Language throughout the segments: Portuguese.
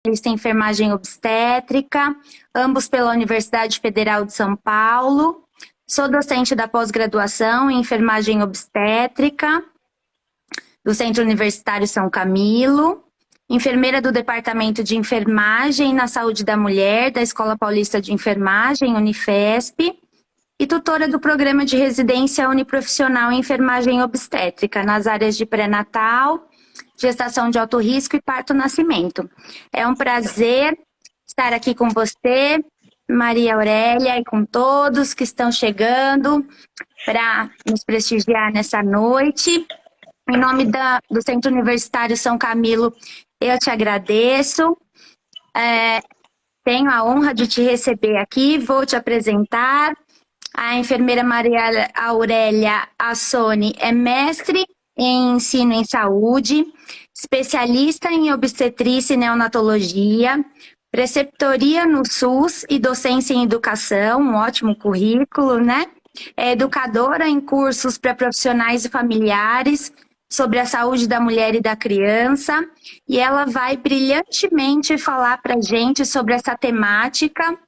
especialista em enfermagem obstétrica, ambos pela Universidade Federal de São Paulo. Sou docente da pós-graduação em enfermagem obstétrica do Centro Universitário São Camilo, enfermeira do Departamento de Enfermagem na Saúde da Mulher da Escola Paulista de Enfermagem, Unifesp, e tutora do programa de residência uniprofissional em enfermagem obstétrica nas áreas de pré-natal, gestação de alto risco e parto-nascimento. É um prazer estar aqui com você, Maria Aurélia, e com todos que estão chegando para nos prestigiar nessa noite. Em nome do Centro Universitário São Camilo, eu te agradeço. Tenho a honra de te receber aqui, vou te apresentar. A enfermeira Maria Aurélia Assoni é mestre em ensino em saúde, especialista em obstetrícia e neonatologia, preceptoria no SUS e docência em educação, um ótimo currículo, né? É educadora em cursos para profissionais e familiares sobre a saúde da mulher e da criança, e ela vai brilhantemente falar para a gente sobre essa temática.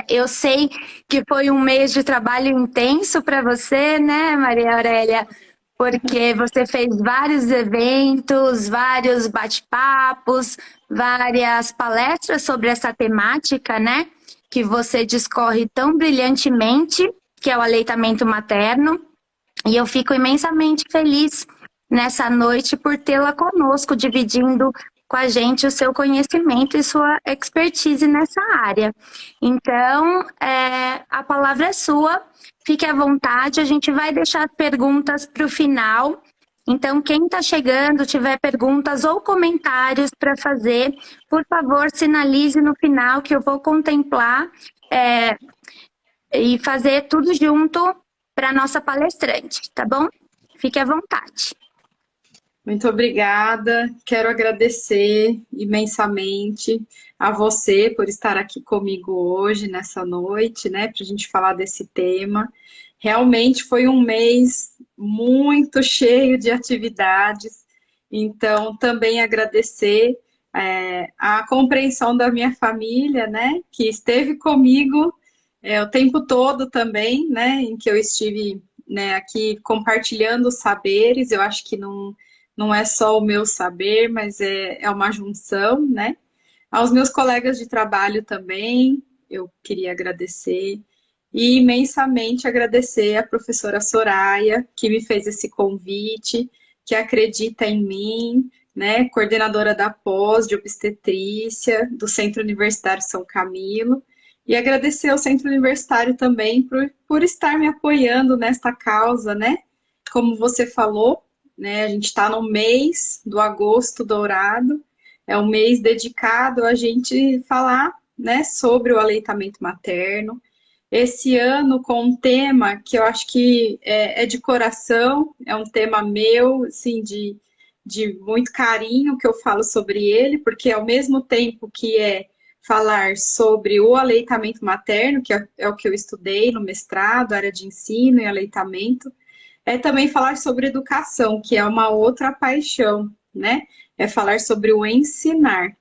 Eu sei que foi um mês de trabalho intenso para você, né, Maria Aurélia? Porque você fez vários eventos, vários bate-papos, várias palestras sobre essa temática, né? Que você discorre tão brilhantemente, que é o aleitamento materno. E eu fico imensamente feliz nessa noite por tê-la conosco, dividindo com a gente o seu conhecimento e sua expertise nessa área. Então, a palavra é sua, fique à vontade, a gente vai deixar perguntas para o final. Então, quem está chegando, tiver perguntas ou comentários para fazer, por favor, sinalize no final que eu vou contemplar e fazer tudo junto para a nossa palestrante, tá bom? Fique à vontade. Muito obrigada, quero agradecer imensamente a você por estar aqui comigo hoje, nessa noite, né, para a gente falar desse tema. Realmente foi um mês muito cheio de atividades, então também agradecer a compreensão da minha família, né, que esteve comigo o tempo todo também, né, em que eu estive, né, aqui compartilhando os saberes. Eu acho que não é só o meu saber, mas é uma junção, né? Aos meus colegas de trabalho também, eu queria agradecer. E imensamente agradecer a professora Soraya, que me fez esse convite, que acredita em mim, né? Coordenadora da pós de obstetrícia do Centro Universitário São Camilo. E agradecer ao Centro Universitário também por estar me apoiando nesta causa, né? Como você falou, né, a gente está no mês do Agosto Dourado, é um mês dedicado a gente falar, né, sobre o aleitamento materno. Esse ano com um tema que eu acho que é de coração, é um tema meu, assim, de muito carinho que eu falo sobre ele, porque ao mesmo tempo que falar sobre o aleitamento materno, que é o que eu estudei no mestrado, área de ensino e aleitamento, também falar sobre educação, que é uma outra paixão, né? É falar sobre o ensinar.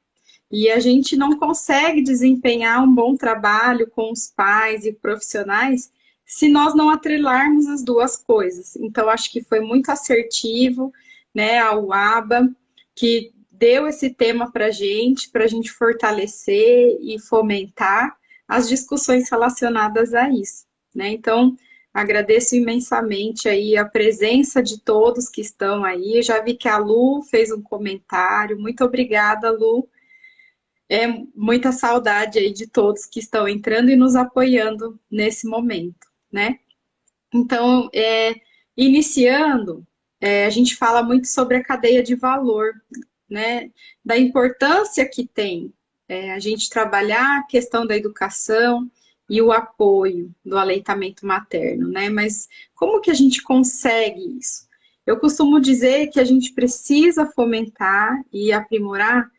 E a gente não consegue desempenhar um bom trabalho com os pais e profissionais se nós não atrelarmos as duas coisas. Então, acho que foi muito assertivo, né, a UABA, que deu esse tema para a gente fortalecer e fomentar as discussões relacionadas a isso, né? Então, agradeço imensamente aí a presença de todos que estão aí. Eu já vi que a Lu fez um comentário. Muito obrigada, Lu. Muita saudade aí de todos que estão entrando e nos apoiando nesse momento, né? Então, iniciando, a gente fala muito sobre a cadeia de valor, né? Da importância que tem a gente trabalhar a questão da educação e o apoio do aleitamento materno, né? Mas como que a gente consegue isso? Eu costumo dizer que a gente precisa fomentar e aprimorar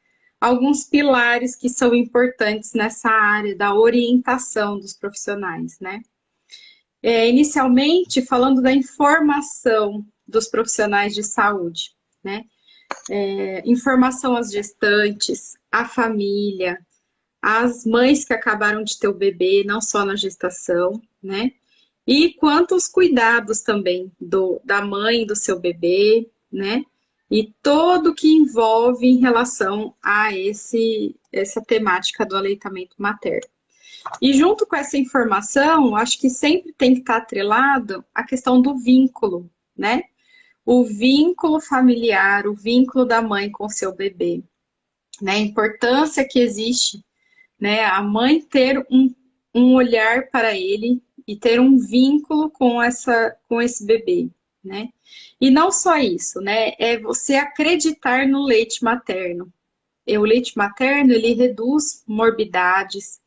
alguns pilares que são importantes nessa área da orientação dos profissionais, né? Inicialmente, falando da informação dos profissionais de saúde, né? informação às gestantes, à família, às mães que acabaram de ter o bebê, não só na gestação, né? E quantos cuidados também da mãe e do seu bebê, né? E todo que envolve em relação a essa temática do aleitamento materno. E junto com essa informação, acho que sempre tem que estar atrelado a questão do vínculo, né? O vínculo familiar, o vínculo da mãe com o seu bebê, né? A importância que existe, né? A mãe ter um olhar para ele e ter um vínculo com esse bebê, né? E não só isso, né? É você acreditar no leite materno. E o leite materno, ele reduz morbidades,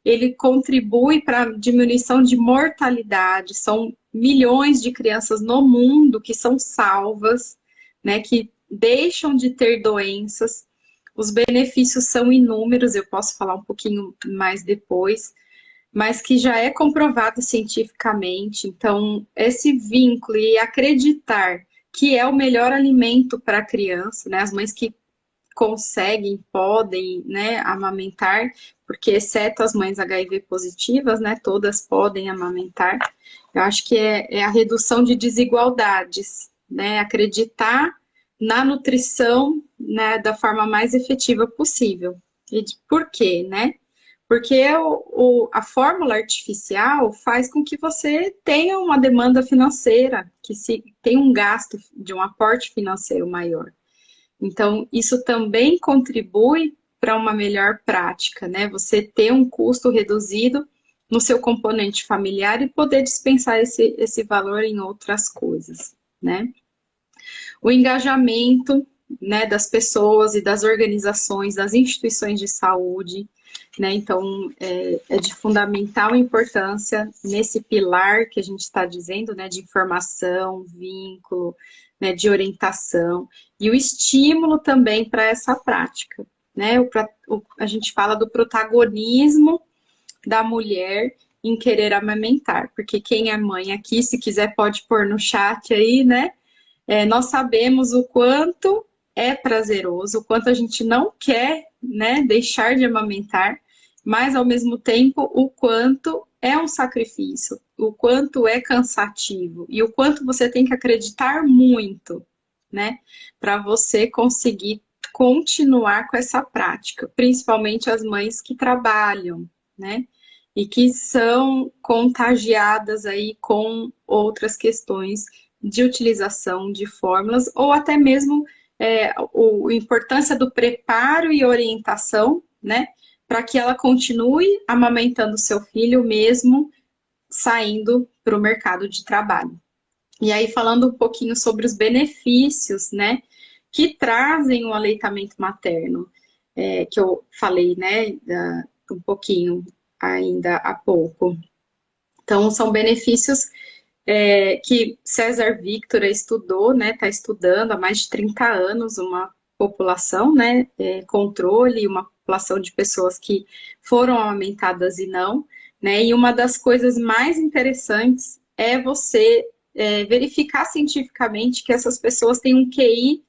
ele contribui para a diminuição de mortalidade. São milhões de crianças no mundo que são salvas, né, que deixam de ter doenças. Os benefícios são inúmeros, eu posso falar um pouquinho mais depois, mas que já é comprovado cientificamente. Então, esse vínculo e acreditar que é o melhor alimento para a criança, né, as mães que conseguem, podem, né, amamentar, porque exceto as mães HIV positivas, né, todas podem amamentar. Eu acho que é a redução de desigualdades, né, acreditar na nutrição, né, da forma mais efetiva possível. E por quê, né? Porque a fórmula artificial faz com que você tenha uma demanda financeira, que se tem um gasto de um aporte financeiro maior. Então, isso também contribui para uma melhor prática, né? Você ter um custo reduzido no seu componente familiar e poder dispensar esse valor em outras coisas, né? O engajamento, né, das pessoas e das organizações, das instituições de saúde, né? Então, é de fundamental importância nesse pilar que a gente está dizendo, né, de informação, vínculo, né, de orientação, e o estímulo também para essa prática, né? A gente fala do protagonismo da mulher em querer amamentar, porque quem é mãe aqui, se quiser pode pôr no chat aí, né? Nós sabemos o quanto é prazeroso, o quanto a gente não quer, né, deixar de amamentar, mas ao mesmo tempo o quanto é um sacrifício, o quanto é cansativo e o quanto você tem que acreditar muito, né, para você conseguir continuar com essa prática, principalmente as mães que trabalham, né, e que são contagiadas aí com outras questões de utilização de fórmulas, ou até mesmo a importância do preparo e orientação, né, para que ela continue amamentando seu filho mesmo saindo para o mercado de trabalho. E aí, falando um pouquinho sobre os benefícios, né, que trazem o aleitamento materno, que eu falei, né, um pouquinho ainda há pouco. Então, são benefícios que César Victor estudou, né, está estudando há mais de 30 anos uma população, né, controle, uma população de pessoas que foram amamentadas e não, né, e uma das coisas mais interessantes é você verificar cientificamente que essas pessoas têm um QI,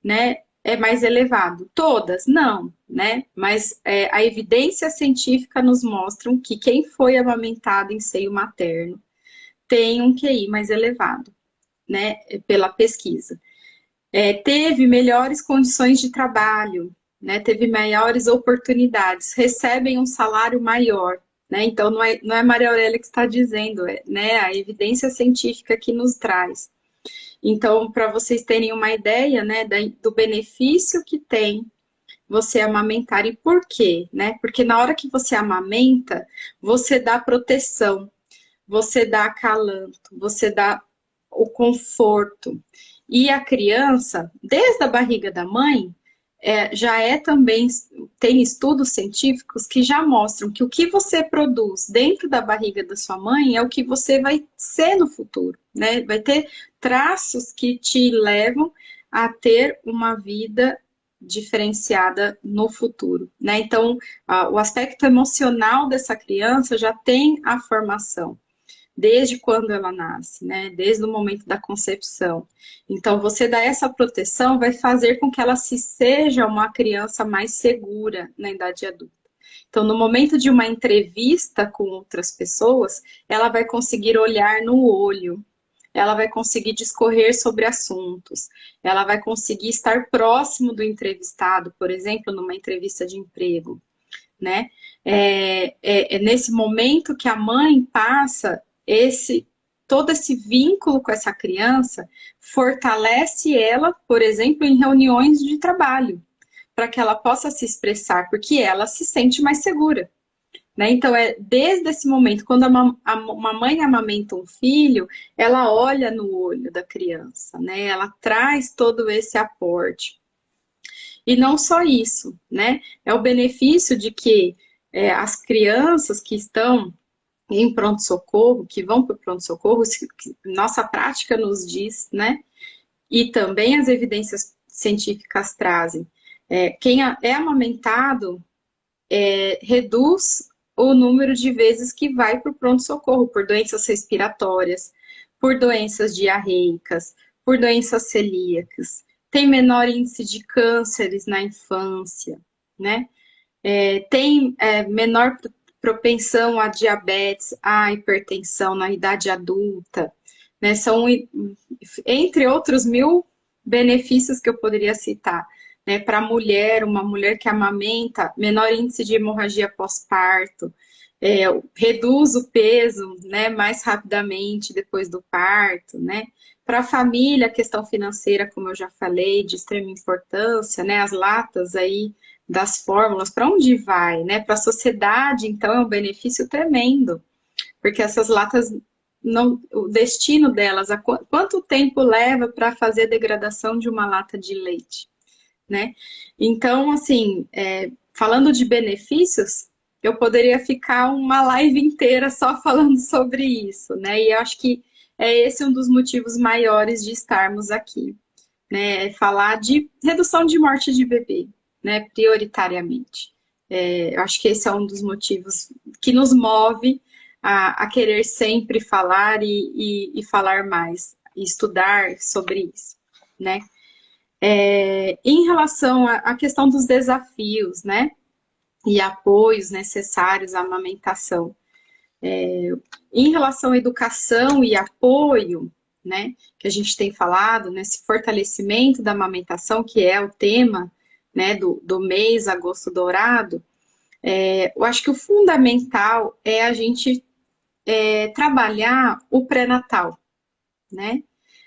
né, mais elevado. Todas? Não, né, mas a evidência científica nos mostra que quem foi amamentado em seio materno tem um QI mais elevado, né, pela pesquisa. Teve melhores condições de trabalho, né, teve maiores oportunidades, recebem um salário maior, né, então não é Maria Aurélia que está dizendo, né, a evidência científica que nos traz. Então, para vocês terem uma ideia, né, do benefício que tem você amamentar e por quê, né, porque na hora que você amamenta, você dá proteção, você dá acalanto, você dá o conforto. E a criança, desde a barriga da mãe, já também, tem estudos científicos que já mostram que o que você produz dentro da barriga da sua mãe é o que você vai ser no futuro, né? Vai ter traços que te levam a ter uma vida diferenciada no futuro, né? Então, o aspecto emocional dessa criança já tem a formação desde quando ela nasce, né? Desde o momento da concepção. Então, você dar essa proteção vai fazer com que ela se seja uma criança mais segura na idade adulta. Então, no momento de uma entrevista com outras pessoas, ela vai conseguir olhar no olho, ela vai conseguir discorrer sobre assuntos, ela vai conseguir estar próximo do entrevistado, por exemplo, numa entrevista de emprego, né? É nesse momento que a mãe passa todo esse vínculo com essa criança, fortalece ela, por exemplo, em reuniões de trabalho, para que ela possa se expressar, porque ela se sente mais segura. Né? Então, desde esse momento, quando uma mãe amamenta um filho, ela olha no olho da criança, né? Ela traz todo esse aporte. E não só isso, né? É o benefício de que as crianças que estão em pronto-socorro, que vão para o pronto-socorro, nossa prática nos diz, né? E também as evidências científicas trazem. Quem é amamentado reduz o número de vezes que vai para o pronto-socorro por doenças respiratórias, por doenças diarreicas, por doenças celíacas, tem menor índice de cânceres na infância, né? Tem menor propensão a diabetes, a hipertensão na idade adulta, né? São, entre outros 1000 benefícios que eu poderia citar. Né, para a mulher, uma mulher que amamenta, menor índice de hemorragia pós-parto, reduz o peso, né, mais rapidamente depois do parto, né. Para a família, a questão financeira, como eu já falei, de extrema importância, né, as latas aí das fórmulas, para onde vai, né, para a sociedade, então é um benefício tremendo, porque essas latas, o destino delas, quanto tempo leva para fazer a degradação de uma lata de leite? Né? Então, assim, falando de benefícios, eu poderia ficar uma live inteira só falando sobre isso, né? E eu acho que esse um dos motivos maiores de estarmos aqui, né? É falar de redução de morte de bebê, né? Prioritariamente. Eu acho que esse é um dos motivos que nos move a querer sempre falar e falar mais, e estudar sobre isso, né? Em relação à questão dos desafios, né, e apoios necessários à amamentação, em relação à educação e apoio, né, que a gente tem falado, nesse fortalecimento da amamentação, que é o tema, né, do mês Agosto Dourado, eu acho que o fundamental é a gente trabalhar o pré-natal, né,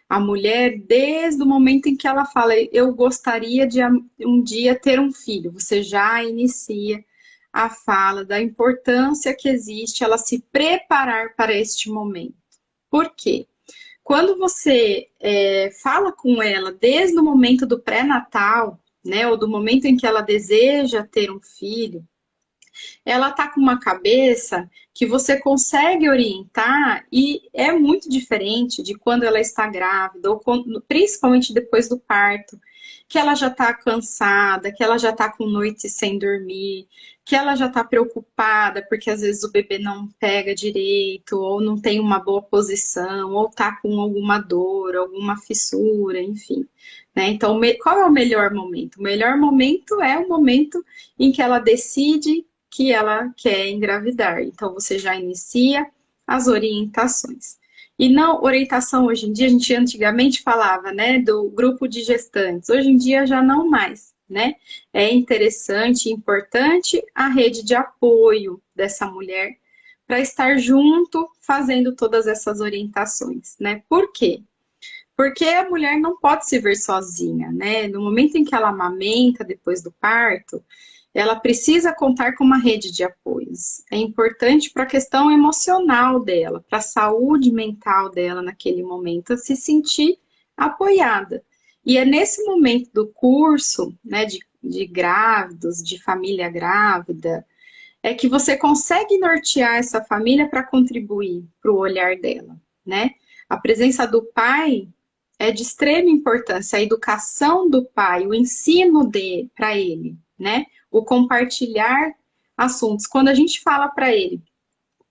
a mulher, desde o momento em que ela fala, eu gostaria de um dia ter um filho, você já inicia a fala da importância que existe ela se preparar para este momento. Por quê? Quando você fala com ela desde o momento do pré-natal, né, ou do momento em que ela deseja ter um filho, ela tá com uma cabeça que você consegue orientar e é muito diferente de quando ela está grávida, ou principalmente depois do parto, que ela já tá cansada, que ela já tá com noites sem dormir, que ela já tá preocupada porque às vezes o bebê não pega direito, ou não tem uma boa posição, ou tá com alguma dor, alguma fissura, enfim. Né? Então, qual é o melhor momento? O melhor momento é o momento em que ela decide que ela quer engravidar. Então, você já inicia as orientações. E não, orientação hoje em dia, a gente antigamente falava, né, do grupo de gestantes. Hoje em dia já não mais, né? É interessante e importante a rede de apoio dessa mulher para estar junto fazendo todas essas orientações, né? Por quê? Porque a mulher não pode se ver sozinha, né? No momento em que ela amamenta depois do parto, ela precisa contar com uma rede de apoios. É importante para a questão emocional dela, para a saúde mental dela naquele momento, se sentir apoiada. E é nesse momento do curso, né, de grávidos, de família grávida, é que você consegue nortear essa família para contribuir para o olhar dela, né? A presença do pai é de extrema importância, a educação do pai, o ensino para ele, né? O compartilhar assuntos. Quando a gente fala para ele,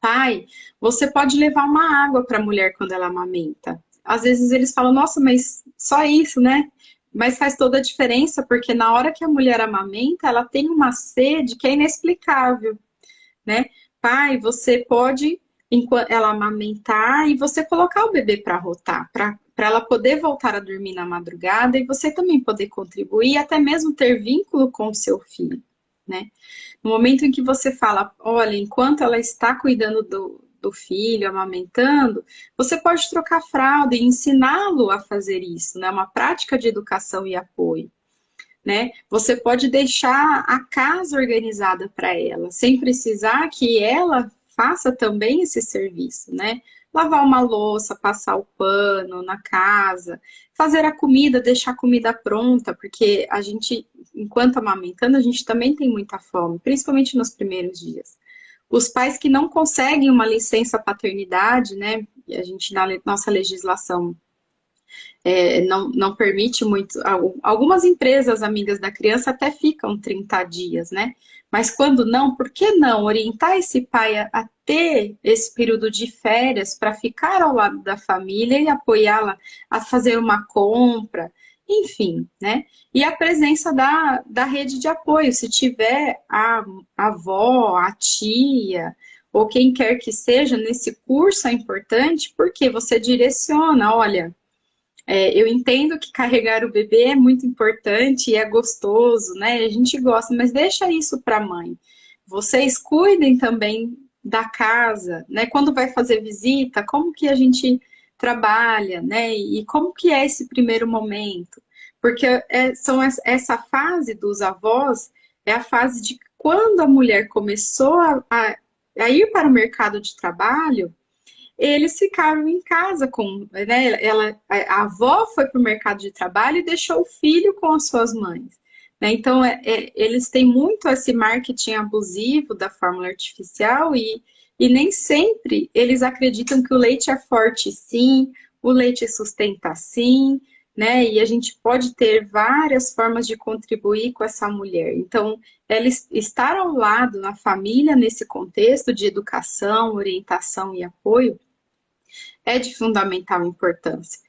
pai, você pode levar uma água para a mulher quando ela amamenta. Às vezes eles falam, nossa, mas só isso, né? Mas faz toda a diferença, porque na hora que a mulher amamenta, ela tem uma sede que é inexplicável, né? Pai, você pode, enquanto ela amamentar, e você colocar o bebê para rotar, para ela poder voltar a dormir na madrugada e você também poder contribuir, até mesmo ter vínculo com o seu filho, né? No momento em que você fala, olha, enquanto ela está cuidando do filho, amamentando, você pode trocar fralda e ensiná-lo a fazer isso, né? Uma prática de educação e apoio, né? Você pode deixar a casa organizada para ela, sem precisar que ela faça também esse serviço, né? Lavar uma louça, passar o pano na casa, fazer a comida, deixar a comida pronta, porque a gente, enquanto amamentando, a gente também tem muita fome, principalmente nos primeiros dias. Os pais que não conseguem uma licença paternidade, né? E a gente, na nossa legislação, não permite muito. Algumas empresas amigas da criança até ficam 30 dias, né? Mas quando não, por que não orientar esse pai a ter esse período de férias para ficar ao lado da família e apoiá-la a fazer uma compra, enfim, né? E a presença da rede de apoio, se tiver a avó, a tia, ou quem quer que seja nesse curso é importante, porque você direciona, olha. Eu entendo que carregar o bebê é muito importante e é gostoso, né? A gente gosta, mas deixa isso para a mãe. Vocês cuidem também da casa, né? Quando vai fazer visita, como que a gente trabalha, né? E como que é esse primeiro momento? Porque essa fase dos avós é a fase de quando a mulher começou a ir para o mercado de trabalho, eles ficaram em casa com, né, a avó foi para o mercado de trabalho e deixou o filho com as suas mães, né? Então, eles têm muito esse marketing abusivo da fórmula artificial e nem sempre eles acreditam que o leite é forte sim, o leite sustenta sim, né? E a gente pode ter várias formas de contribuir com essa mulher. Então, ela estar ao lado na família nesse contexto de educação, orientação e apoio é de fundamental importância.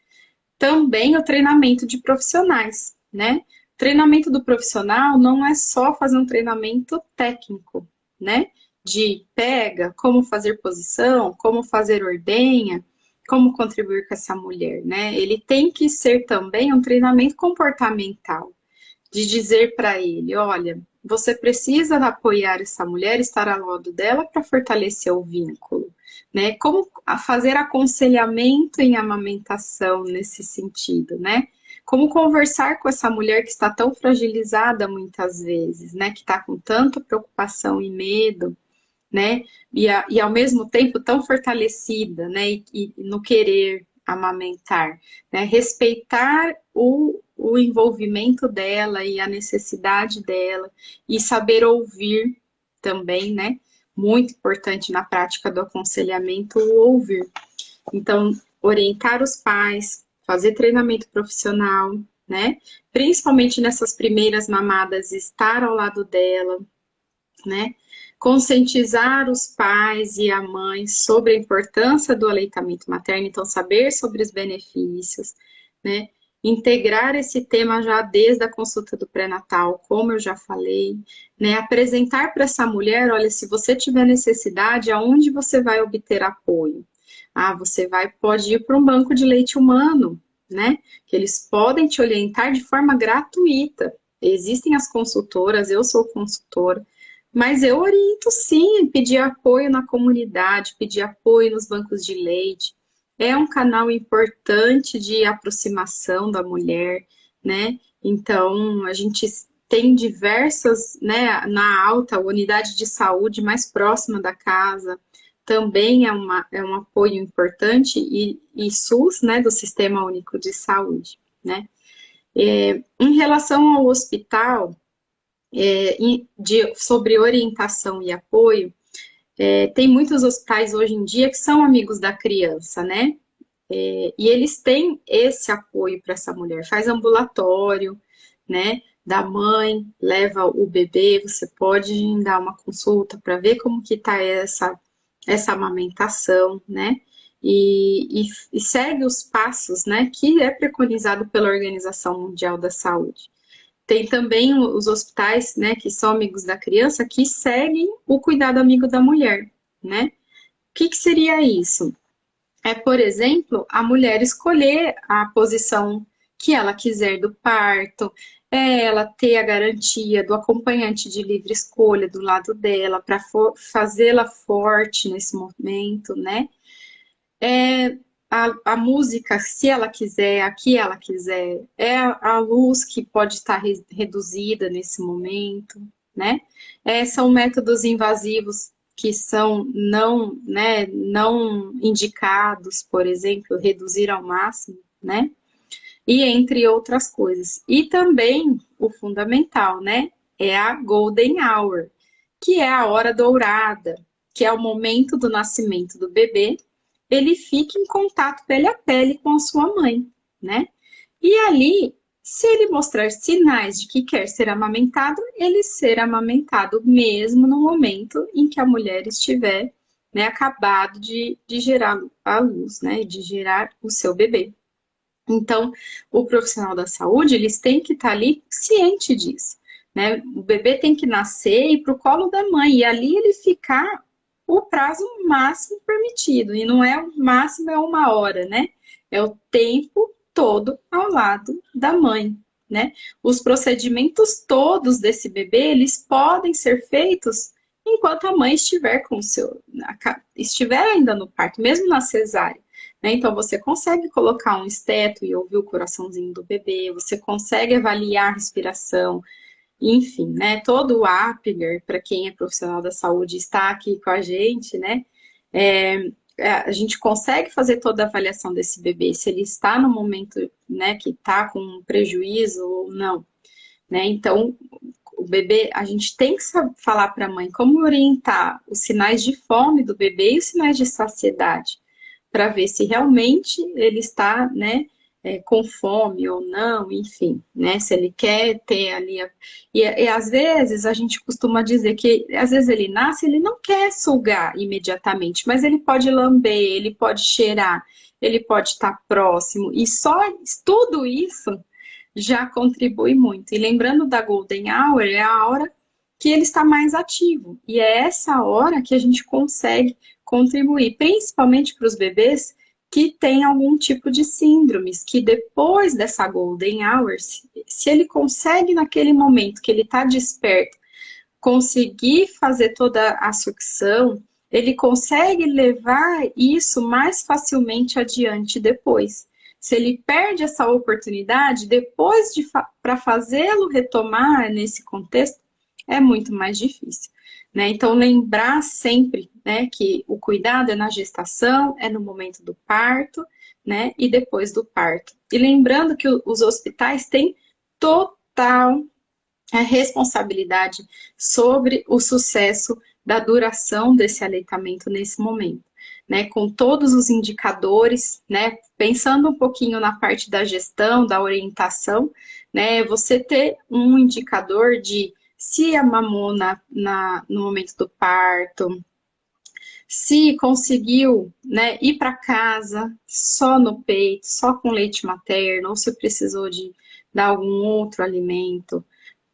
Também o treinamento de profissionais, né? O treinamento do profissional não é só fazer um treinamento técnico, né? De pega, como fazer posição, como fazer ordenha, como contribuir com essa mulher, né? Ele tem que ser também um treinamento comportamental, de dizer para ele, olha, você precisa apoiar essa mulher, estar ao lado dela para fortalecer o vínculo, né? Como fazer aconselhamento em amamentação nesse sentido, né? Como conversar com essa mulher que está tão fragilizada muitas vezes, né? Que está com tanta preocupação e medo, né? E ao mesmo tempo tão fortalecida, né? E no querer amamentar, né? Respeitar o envolvimento dela e a necessidade dela e saber ouvir também, né? Muito importante na prática do aconselhamento, o ouvir. Então, orientar os pais, fazer treinamento profissional, né? Principalmente nessas primeiras mamadas, estar ao lado dela, né? Conscientizar os pais e a mãe sobre a importância do aleitamento materno, então saber sobre os benefícios, né? Integrar esse tema já desde a consulta do pré-natal, como eu já falei, né? Apresentar para essa mulher, olha, se você tiver necessidade, aonde você vai obter apoio? Ah, você pode ir para um banco de leite humano, né? Que eles podem te orientar de forma gratuita. Existem as consultoras, eu sou consultora, mas eu oriento sim, pedir apoio na comunidade, pedir apoio nos bancos de leite. É um canal importante de aproximação da mulher, né? Então, a gente tem diversas, né, na alta unidade de saúde mais próxima da casa, também é um apoio importante, e SUS, né, do Sistema Único de Saúde, né? Em relação ao hospital, sobre orientação e apoio, tem muitos hospitais hoje em dia que são amigos da criança, né? E eles têm esse apoio para essa mulher, faz ambulatório, né? Da mãe, leva o bebê, você pode dar uma consulta para ver como que está essa amamentação, né? E segue os passos, né, que é preconizado pela Organização Mundial da Saúde. Tem também os hospitais, né, que são amigos da criança, que seguem o cuidado amigo da mulher, né? O que seria isso? É, por exemplo, a mulher escolher a posição que ela quiser do parto, é ela ter a garantia do acompanhante de livre escolha do lado dela para fazê-la forte nesse momento, né? A música, se ela quiser, a que ela quiser, é a luz que pode estar reduzida nesse momento, né? São métodos invasivos que são não, né, não indicados, por exemplo, reduzir ao máximo, né? E entre outras coisas. E também o fundamental, né? É a Golden Hour, que é a hora dourada, que é o momento do nascimento do bebê. Ele fica em contato pele a pele com a sua mãe, né? E ali, se ele mostrar sinais de que quer ser amamentado, ele será amamentado mesmo no momento em que a mulher estiver, né, acabado de gerar a luz, né, de gerar o seu bebê. Então, o profissional da saúde, eles têm que estar ali ciente disso, né? O bebê tem que nascer e ir para o colo da mãe, e ali ele ficar o prazo máximo permitido, e não é o máximo, é 1 hora, né? É o tempo todo ao lado da mãe, né? Os procedimentos todos desse bebê, eles podem ser feitos enquanto a mãe estiver com o seu, estiver ainda no parto, mesmo na cesárea. Né? Então, você consegue colocar um esteto e ouvir o coraçãozinho do bebê, você consegue avaliar a respiração, enfim, né? Todo o Apgar, para quem é profissional da saúde, está aqui com a gente, né? A gente consegue fazer toda a avaliação desse bebê, se ele está no momento, né, que está com um prejuízo ou não, né? Então, o bebê, a gente tem que falar para a mãe como orientar os sinais de fome do bebê e os sinais de saciedade, para ver se realmente ele está, né, com fome ou não, enfim, né, se ele quer ter ali. E às vezes a gente costuma dizer que às vezes ele nasce, ele não quer sugar imediatamente, mas ele pode lamber, ele pode cheirar, ele pode estar próximo, e só tudo isso já contribui muito. E lembrando da Golden Hour, é a hora que ele está mais ativo. E é essa hora que a gente consegue contribuir, principalmente para os bebês que têm algum tipo de síndromes, que depois dessa Golden Hour, se ele consegue naquele momento que ele está desperto, conseguir fazer toda a sucção, ele consegue levar isso mais facilmente adiante depois. Se ele perde essa oportunidade, depois para fazê-lo retomar nesse contexto, é muito mais difícil. Né? Então, lembrar sempre, né, que o cuidado é na gestação, é no momento do parto, né, e depois do parto. E lembrando que os hospitais têm total responsabilidade sobre o sucesso da duração desse aleitamento nesse momento, né? Com todos os indicadores, né? Pensando um pouquinho na parte da gestão, da orientação, né? Você ter um indicador de se mamou no momento do parto, se conseguiu, né, ir para casa só no peito, só com leite materno, ou se precisou de dar algum outro alimento,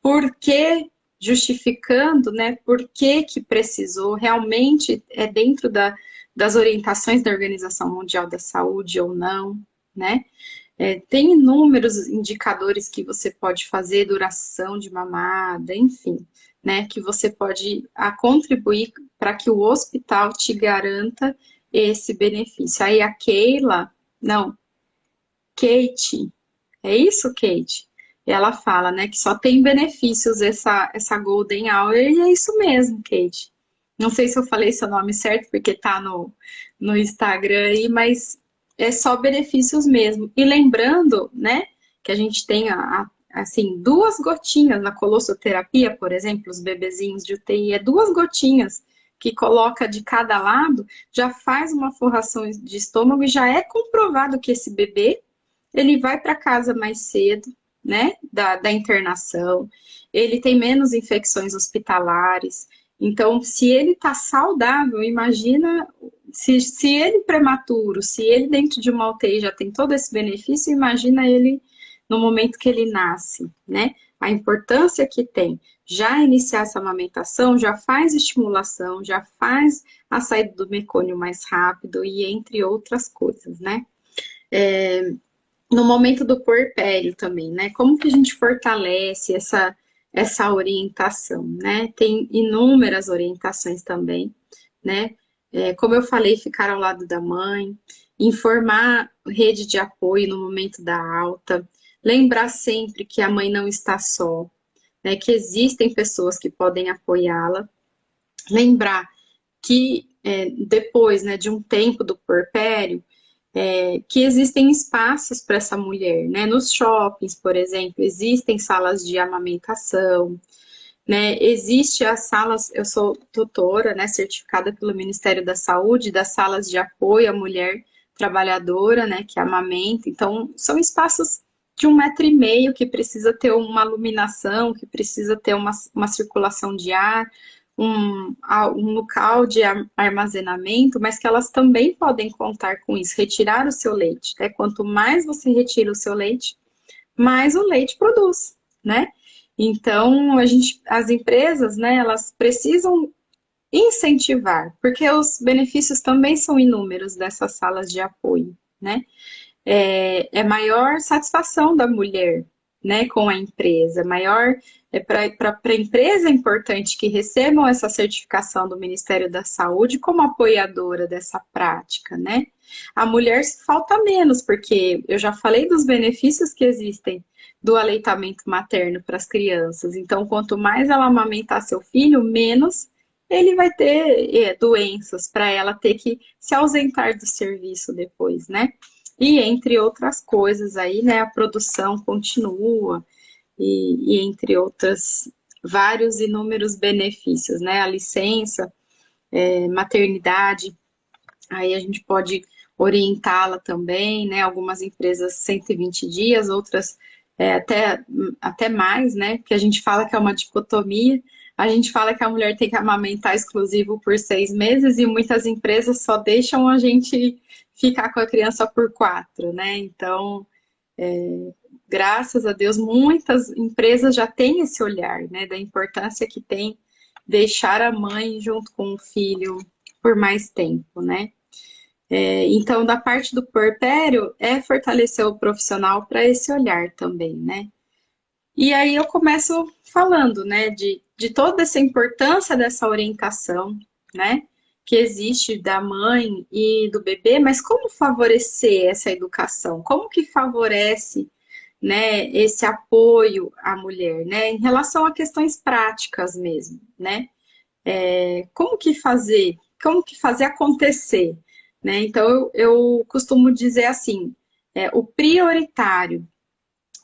por que, justificando, né, por que precisou, realmente é dentro das orientações da Organização Mundial da Saúde ou não, né? Tem inúmeros indicadores que você pode fazer, duração de mamada, enfim, né, que você pode contribuir para que o hospital te garanta esse benefício. Aí a Keila, não, Kate, é isso, Kate? E ela fala, né, que só tem benefícios essa Golden Hour, e é isso mesmo, Kate. Não sei se eu falei seu nome certo, porque tá no Instagram aí, mas é só benefícios mesmo. E lembrando, né, que a gente tem, assim, 2 gotinhas na colossoterapia, por exemplo, os bebezinhos de UTI, é 2 gotinhas que coloca de cada lado, já faz uma forração de estômago e já é comprovado que esse bebê ele vai para casa mais cedo, né, da internação, ele tem menos infecções hospitalares, Então, se ele está saudável, imagina se ele prematuro, se ele dentro de uma UTI já tem todo esse benefício, imagina ele no momento que ele nasce, né? A importância que tem já iniciar essa amamentação, já faz estimulação, já faz a saída do mecônio mais rápido e entre outras coisas, né? No momento do puerpério também, né? Como que a gente fortalece essa orientação, né? Tem inúmeras orientações também, né? Como eu falei, ficar ao lado da mãe, informar rede de apoio no momento da alta, lembrar sempre que a mãe não está só, né? Que existem pessoas que podem apoiá-la, lembrar que depois, né, de um tempo do puerpério, que existem espaços para essa mulher, né? Nos shoppings, por exemplo, existem salas de amamentação, né? Existe as salas, eu sou tutora, né, certificada pelo Ministério da Saúde, das salas de apoio à mulher trabalhadora, né, que amamenta. Então, são espaços de 1,5 m que precisa ter uma iluminação, que precisa ter uma circulação de ar, um local de armazenamento, mas que elas também podem contar com isso, retirar o seu leite. Né? Quanto mais você retira o seu leite, mais o leite produz, né? Então, as empresas, né, elas precisam incentivar, porque os benefícios também são inúmeros dessas salas de apoio, né? É maior satisfação da mulher, né, com a empresa, maior para a empresa é importante que recebam essa certificação do Ministério da Saúde como apoiadora dessa prática, né? A mulher falta menos, porque eu já falei dos benefícios que existem do aleitamento materno para as crianças. Então, quanto mais ela amamentar seu filho, menos ele vai ter doenças para ela ter que se ausentar do serviço depois, né? E entre outras coisas aí, né, a produção continua e entre outras vários inúmeros benefícios, né, a licença, maternidade, aí a gente pode orientá-la também, né, algumas empresas 120 dias, outras até mais, né, que a gente fala que é uma dicotomia, a gente fala que a mulher tem que amamentar exclusivo por 6 meses e muitas empresas só deixam a gente ficar com a criança por 4, né? Então, graças a Deus, muitas empresas já têm esse olhar, né? Da importância que tem deixar a mãe junto com o filho por mais tempo, né? Então, da parte do puerpério, é fortalecer o profissional para esse olhar também, né? E aí eu começo falando, né, de toda essa importância dessa orientação, né, que existe da mãe e do bebê, mas como favorecer essa educação? Como que favorece, né, esse apoio à mulher, né, em relação a questões práticas mesmo, né? Como que fazer acontecer, né? Então eu costumo dizer assim, o prioritário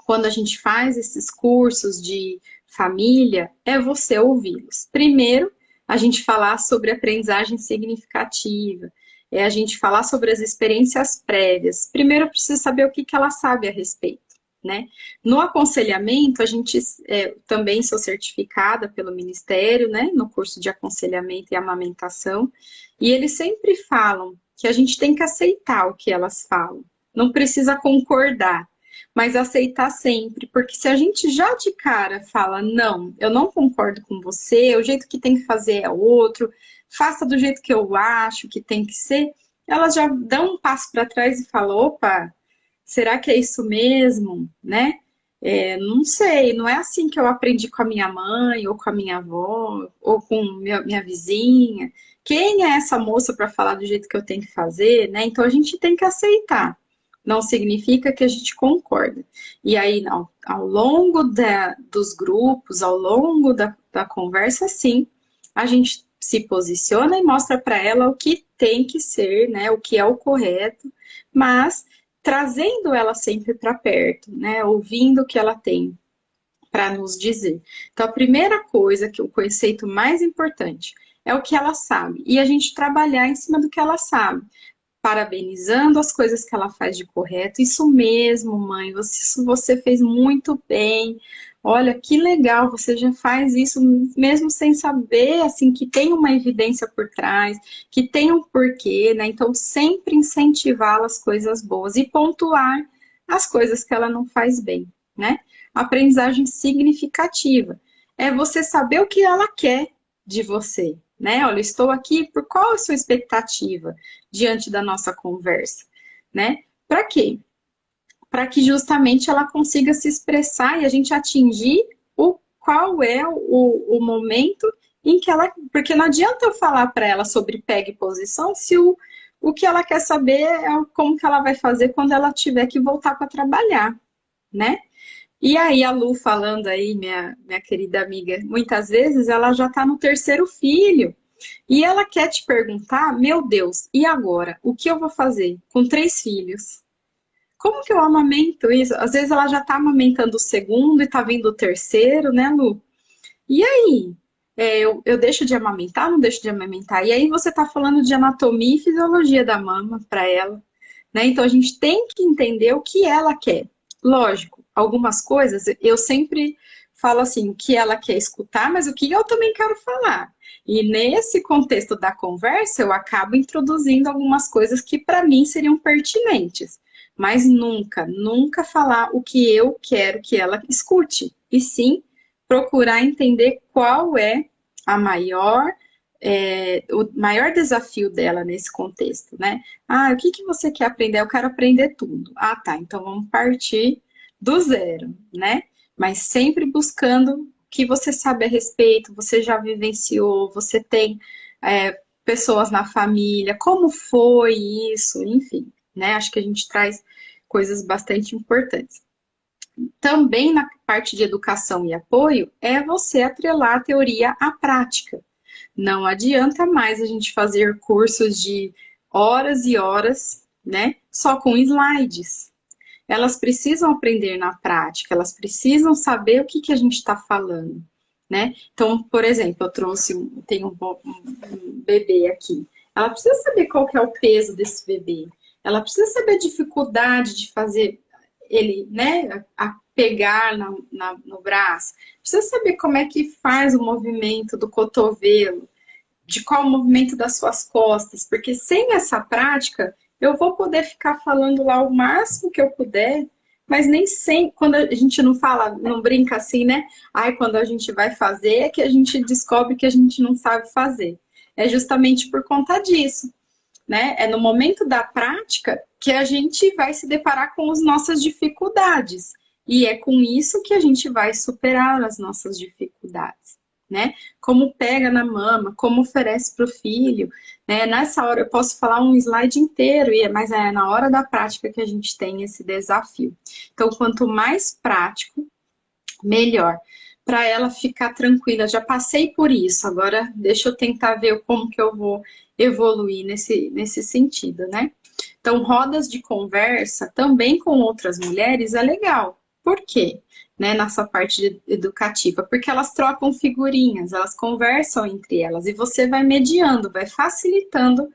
quando a gente faz esses cursos de família, é você ouvi-los. Primeiro, a gente falar sobre aprendizagem significativa, é a gente falar sobre as experiências prévias. Primeiro, eu preciso saber o que ela sabe a respeito, né? No aconselhamento, a gente também sou certificada pelo Ministério, né, no curso de aconselhamento e amamentação, e eles sempre falam que a gente tem que aceitar o que elas falam, não precisa concordar, mas aceitar sempre, porque se a gente já de cara fala, não, eu não concordo com você, o jeito que tem que fazer é outro, faça do jeito que eu acho que tem que ser, elas já dão um passo para trás e falam, opa, será que é isso mesmo, né? Não sei, não é assim que eu aprendi com a minha mãe, ou com a minha avó, ou com minha vizinha. Quem é essa moça para falar do jeito que eu tenho que fazer, né? Então a gente tem que aceitar. Não significa que a gente concorda. E aí, ao longo dos grupos, ao longo da conversa, sim, a gente se posiciona e mostra para ela o que tem que ser, né? O que é o correto, mas trazendo ela sempre para perto, né? Ouvindo o que ela tem para nos dizer. Então, a primeira coisa, que o conceito mais importante, é o que ela sabe. E a gente trabalhar em cima do que ela sabe. Parabenizando as coisas que ela faz de correto. Isso mesmo, mãe, isso você fez muito bem. Olha, que legal, você já faz isso mesmo sem saber, assim, que tem uma evidência por trás, que tem um porquê, né? Então, sempre incentivá-la as coisas boas e pontuar as coisas que ela não faz bem, né? Aprendizagem significativa é você saber o que ela quer de você, né? Olha, estou aqui por qual é a sua expectativa diante da nossa conversa, né? Para quê? Para que justamente ela consiga se expressar e a gente atingir qual é o momento em que ela. Porque não adianta eu falar para ela sobre pega e posição se o que ela quer saber é como que ela vai fazer quando ela tiver que voltar para trabalhar, né? E aí a Lu falando aí, minha querida amiga, muitas vezes ela já está no terceiro filho e ela quer te perguntar, meu Deus, e agora? O que eu vou fazer com 3 filhos? Como que eu amamento isso? Às vezes ela já tá amamentando o segundo e tá vindo o terceiro, né, Lu? E aí? Eu deixo de amamentar, não deixo de amamentar? E aí você tá falando de anatomia e fisiologia da mama para ela, né? Então a gente tem que entender o que ela quer. Lógico, algumas coisas eu sempre falo assim, o que ela quer escutar, mas o que eu também quero falar. E nesse contexto da conversa, eu acabo introduzindo algumas coisas que para mim seriam pertinentes. Mas nunca, nunca falar o que eu quero que ela escute. E sim procurar entender qual é a o maior desafio dela nesse contexto, né? Ah, o que que você quer aprender? Eu quero aprender tudo. Ah, tá. Então vamos partir do zero, né? Mas sempre buscando o que você sabe a respeito, você já vivenciou, você tem pessoas na família, como foi isso, enfim, né? Acho que a gente traz coisas bastante importantes. Também na parte de educação e apoio é você atrelar a teoria à prática. Não adianta mais a gente fazer cursos de horas e horas, né, só com slides. Elas precisam aprender na prática, elas precisam saber o que que a gente está falando, né? Então, por exemplo, eu trouxe, tenho um bebê aqui. Ela precisa saber qual que é o peso desse bebê. Ela precisa saber a dificuldade de fazer ele, né, a pegar no braço. Precisa saber como é que faz o movimento do cotovelo, de qual o movimento das suas costas, porque sem essa prática eu vou poder ficar falando lá o máximo que eu puder, mas nem sempre, quando a gente não fala, não brinca assim, né? Ai, quando a gente vai fazer é que a gente descobre que a gente não sabe fazer. É justamente por conta disso, né? É no momento da prática que a gente vai se deparar com as nossas dificuldades. E é com isso que a gente vai superar as nossas dificuldades, né? Como pega na mama, como oferece para o filho, né? Nessa hora eu posso falar um slide inteiro, mas é na hora da prática que a gente tem esse desafio. Então, quanto mais prático, melhor. Para ela ficar tranquila, já passei por isso, agora deixa eu tentar ver como que eu vou evoluir nesse sentido, né? Então, rodas de conversa também com outras mulheres é legal. Por quê? Né, nessa parte educativa, porque elas trocam figurinhas, elas conversam entre elas e você vai mediando, vai facilitando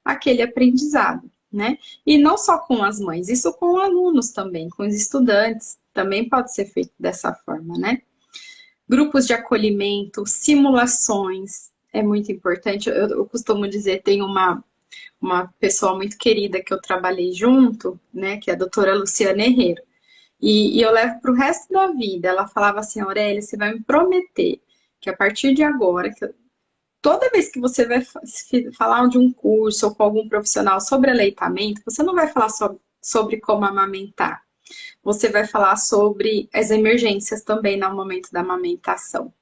aquele aprendizado, né? E não só com as mães, isso com alunos também, com os estudantes, também pode ser feito dessa forma, né? Grupos de acolhimento, simulações, é muito importante. Eu costumo dizer, tem uma pessoa muito querida que eu trabalhei junto, né, que é a doutora Luciana Herrero. E eu levo para o resto da vida. Ela falava assim, Aurélia, você vai me prometer que a partir de agora, toda vez que você vai falar de um curso ou com algum profissional sobre aleitamento, você não vai falar sobre como amamentar. Você vai falar sobre as emergências também no momento da amamentação,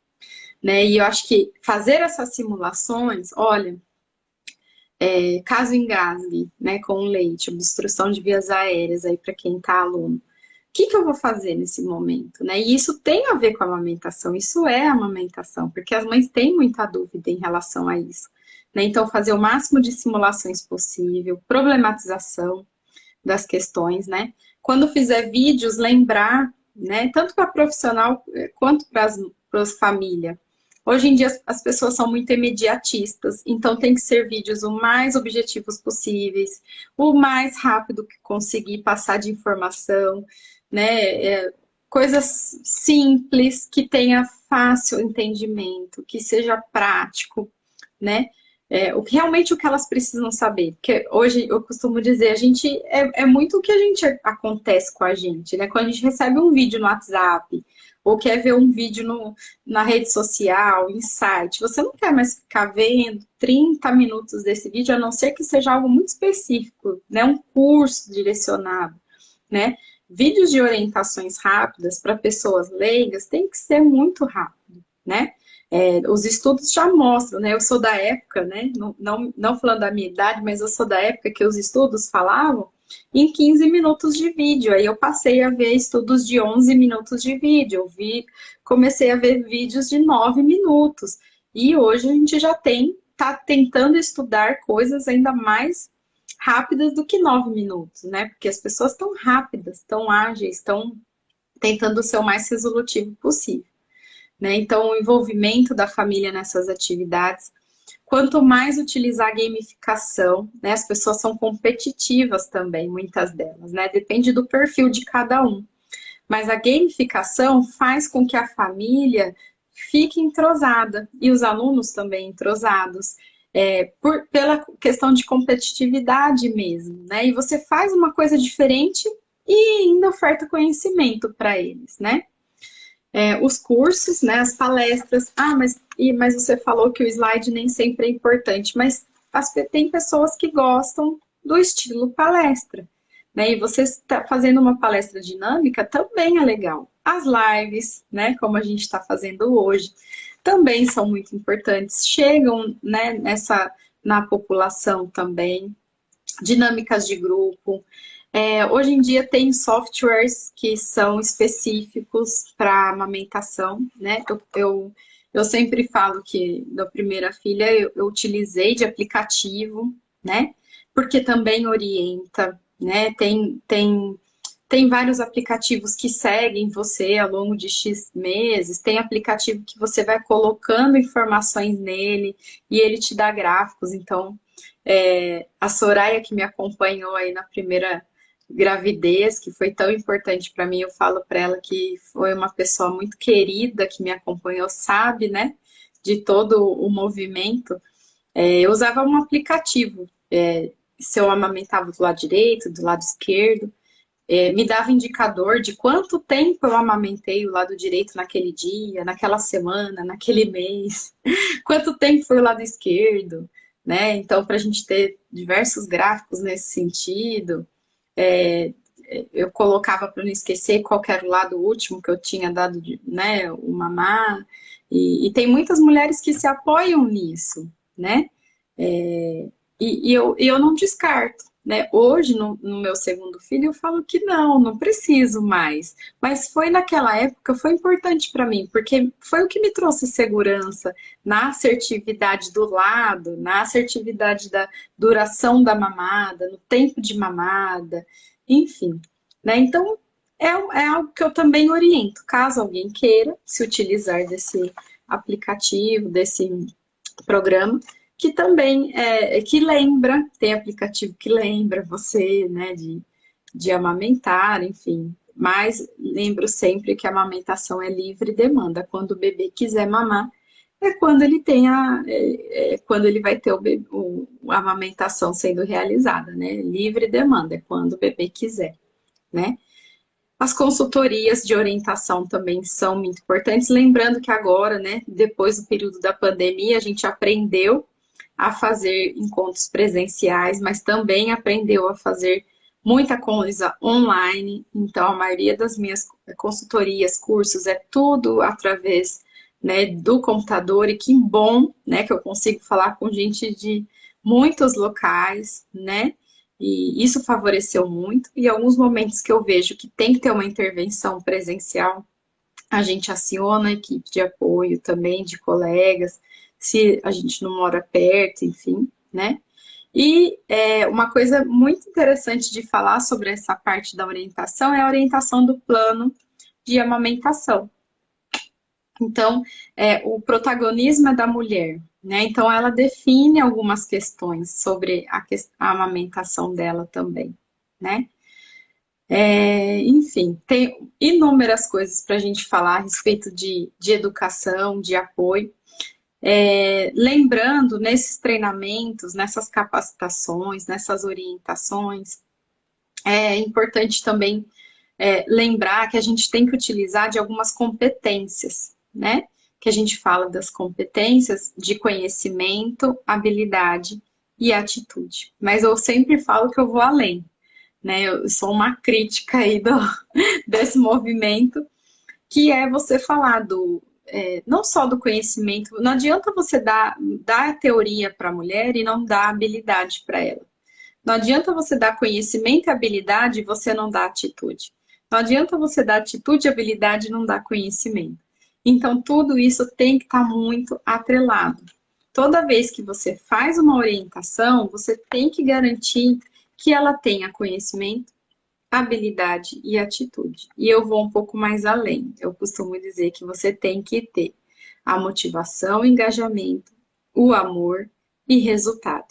né? E eu acho que fazer essas simulações, olha, caso engasgue, né, com o leite, obstrução de vias aéreas aí para quem está aluno. O que eu vou fazer nesse momento, né? E isso tem a ver com a amamentação, isso é amamentação, porque as mães têm muita dúvida em relação a isso, né? Então, fazer o máximo de simulações possível, problematização das questões, né? Quando fizer vídeos, lembrar, né? Tanto para profissional quanto para as famílias. Hoje em dia as pessoas são muito imediatistas, então tem que ser vídeos o mais objetivos possíveis, o mais rápido que conseguir passar de informação, né? coisas simples, que tenha fácil entendimento, que seja prático, né? Realmente o que elas precisam saber. Porque hoje eu costumo dizer, a gente é muito o que a gente acontece com a gente, né? Quando a gente recebe um vídeo no WhatsApp, ou quer ver um vídeo na rede social, em site, você não quer mais ficar vendo 30 minutos desse vídeo, a não ser que seja algo muito específico, né? Um curso direcionado, né? Vídeos de orientações rápidas para pessoas leigas tem que ser muito rápido, né? Os estudos já mostram, né? Eu sou da época, né? Não falando da minha idade, mas eu sou da época que os estudos falavam em 15 minutos de vídeo. Aí eu passei a ver estudos de 11 minutos de vídeo. Comecei a ver vídeos de 9 minutos. E hoje a gente já tá tentando estudar coisas ainda mais rápidas do que 9 minutos, né? Porque as pessoas estão rápidas, estão ágeis, estão tentando ser o mais resolutivo possível, né? Então, o envolvimento da família nessas atividades, quanto mais utilizar a gamificação, né? As pessoas são competitivas também, muitas delas, né? Depende do perfil de cada um. Mas a gamificação faz com que a família fique entrosada e os alunos também entrosados, pela questão de competitividade mesmo, né? E você faz uma coisa diferente e ainda oferta conhecimento para eles, né? Os cursos, né, as palestras. Mas você falou que o slide nem sempre é importante, mas tem pessoas que gostam do estilo palestra, né? E você está fazendo uma palestra dinâmica também é legal. As lives, né, como a gente está fazendo hoje, também são muito importantes. Chegam, né, na população também. Dinâmicas de grupo. Hoje em dia tem softwares que são específicos para amamentação, né? Eu sempre falo que da primeira filha eu utilizei de aplicativo, né? Porque também orienta, né? Tem vários aplicativos que seguem você ao longo de X meses, tem aplicativo que você vai colocando informações nele e ele te dá gráficos. Então, a Soraya, que me acompanhou aí na primeira gravidez, que foi tão importante para mim, eu falo para ela que foi uma pessoa muito querida que me acompanhou, sabe, né, de todo o movimento. Eu usava um aplicativo, se eu amamentava do lado direito, do lado esquerdo, me dava indicador de quanto tempo eu amamentei o lado direito naquele dia, naquela semana, naquele mês, quanto tempo foi o lado esquerdo, né? Então, para a gente ter diversos gráficos nesse sentido, é, eu colocava para não esquecer qual era o lado último que eu tinha dado, né, o mamar, e tem muitas mulheres que se apoiam nisso, né? E eu não descarto, né? Hoje, no meu segundo filho, eu falo que não preciso mais. Mas foi naquela época, foi importante para mim, porque foi o que me trouxe segurança na assertividade do lado, na assertividade da duração da mamada, no tempo de mamada, enfim, né? Então, é algo que eu também oriento, caso alguém queira se utilizar desse aplicativo, desse programa, que também que lembra, tem aplicativo que lembra você, né, de amamentar, enfim. Mas lembro sempre que a amamentação é livre demanda. Quando o bebê quiser mamar, é quando ele tem quando ele vai ter a amamentação sendo realizada, né? Livre demanda, é quando o bebê quiser, né? As consultorias de orientação também são muito importantes, lembrando que agora, né, depois do período da pandemia, a gente aprendeu a fazer encontros presenciais, mas também aprendeu a fazer muita coisa online. Então, a maioria das minhas consultorias, cursos, é tudo através, né, do computador, e que bom, né, que eu consigo falar com gente de muitos locais, né? E isso favoreceu muito. E alguns momentos que eu vejo que tem que ter uma intervenção presencial, a gente aciona a equipe de apoio também, de colegas, se a gente não mora perto, enfim, né? E uma coisa muito interessante de falar sobre essa parte da orientação é a orientação do plano de amamentação. Então, o protagonismo é da mulher, né? Então, ela define algumas questões sobre a amamentação dela também, né? Enfim, tem inúmeras coisas para a gente falar a respeito de educação, de apoio. Lembrando, nesses treinamentos, nessas capacitações, nessas orientações, é importante também lembrar que a gente tem que utilizar de algumas competências, né? Que a gente fala das competências de conhecimento, habilidade e atitude. Mas eu sempre falo que eu vou além, né? Eu sou uma crítica aí desse movimento, que é você falar não só do conhecimento, não adianta você dar a teoria para a mulher e não dar habilidade para ela. Não adianta você dar conhecimento e habilidade e você não dar atitude. Não adianta você dar atitude e habilidade e não dar conhecimento. Então, tudo isso tem que estar muito atrelado. Toda vez que você faz uma orientação, você tem que garantir que ela tenha conhecimento, habilidade e atitude. E eu vou um pouco mais além. Eu costumo dizer que você tem que ter a motivação, o engajamento, o amor e resultado,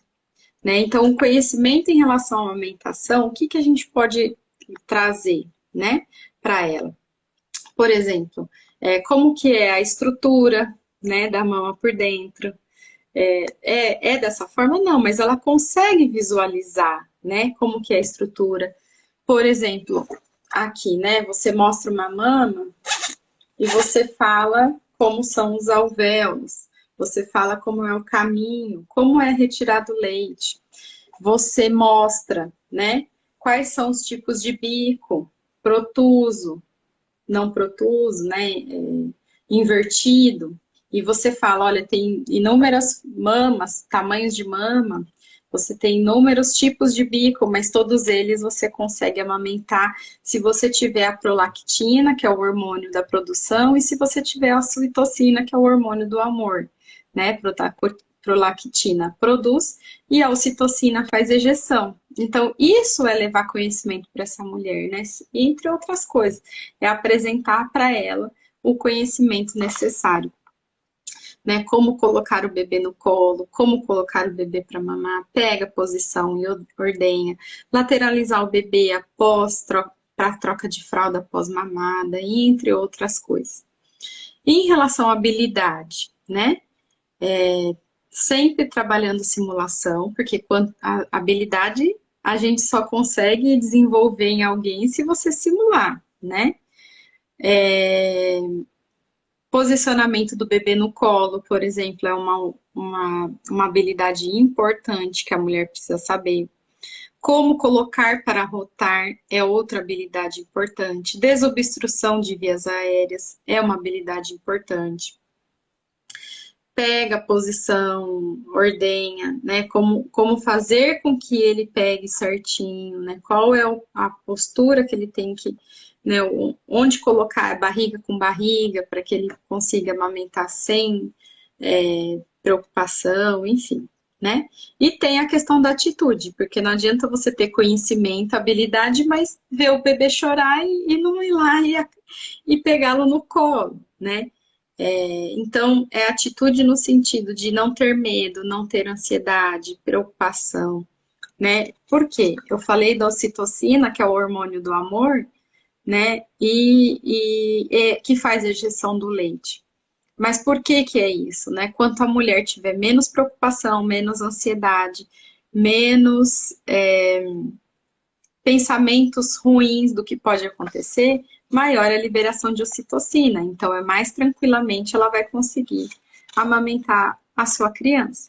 né? Então, o conhecimento em relação à amamentação, o que que a gente pode trazer, né, para ela? Por exemplo, como que é a estrutura, né, da mama por dentro? É dessa forma? Não, mas ela consegue visualizar, né, como que é a estrutura. Por exemplo, aqui, né, você mostra uma mama e você fala como são os alvéolos, você fala como é o caminho, como é retirado o leite. Você mostra, né, quais são os tipos de bico, protuso, não protuso, né, invertido. E você fala, olha, tem inúmeras mamas, tamanhos de mama, você tem inúmeros tipos de bico, mas todos eles você consegue amamentar se você tiver a prolactina, que é o hormônio da produção, e se você tiver a ocitocina, que é o hormônio do amor, né? Prolactina produz e a ocitocina faz ejeção. Então, isso é levar conhecimento para essa mulher, né? Entre outras coisas, é apresentar para ela o conhecimento necessário, né? Como colocar o bebê no colo, como colocar o bebê para mamar, pega a posição e ordenha, lateralizar o bebê após para troca de fralda após mamada, e entre outras coisas. E em relação à habilidade, né? Sempre trabalhando simulação, porque a habilidade a gente só consegue desenvolver em alguém se você simular, né? Posicionamento do bebê no colo, por exemplo, é uma habilidade importante que a mulher precisa saber. Como colocar para rotar é outra habilidade importante. Desobstrução de vias aéreas é uma habilidade importante. Pega a posição, ordenha, né? Como fazer com que ele pegue certinho, né? Qual é a postura que ele tem que, né? Onde colocar barriga com barriga para que ele consiga amamentar sem preocupação, enfim, né? E tem a questão da atitude, porque não adianta você ter conhecimento, habilidade, mas ver o bebê chorar e não ir lá e pegá-lo no colo, né? Então, é atitude no sentido de não ter medo, não ter ansiedade, preocupação, né? Por quê? Eu falei da ocitocina, que é o hormônio do amor, né? E que faz a ejeção do leite. Mas por que que é isso, né? Quanto a mulher tiver menos preocupação, menos ansiedade, menos pensamentos ruins do que pode acontecer, maior é a liberação de ocitocina. Então, mais tranquilamente ela vai conseguir amamentar a sua criança,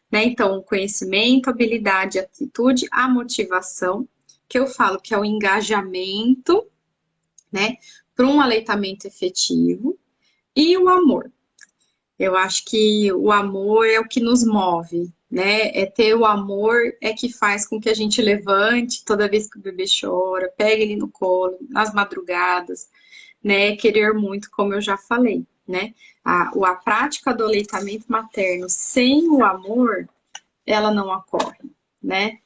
né? Então, o conhecimento, habilidade, atitude, a motivação, que eu falo que é o engajamento, né, para um aleitamento efetivo, e o amor. Eu acho que o amor é o que nos move, né? Ter o amor é que faz com que a gente levante toda vez que o bebê chora, pegue ele no colo, nas madrugadas, né? Querer muito, como eu já falei, né? A prática do aleitamento materno sem o amor, ela não ocorre, né?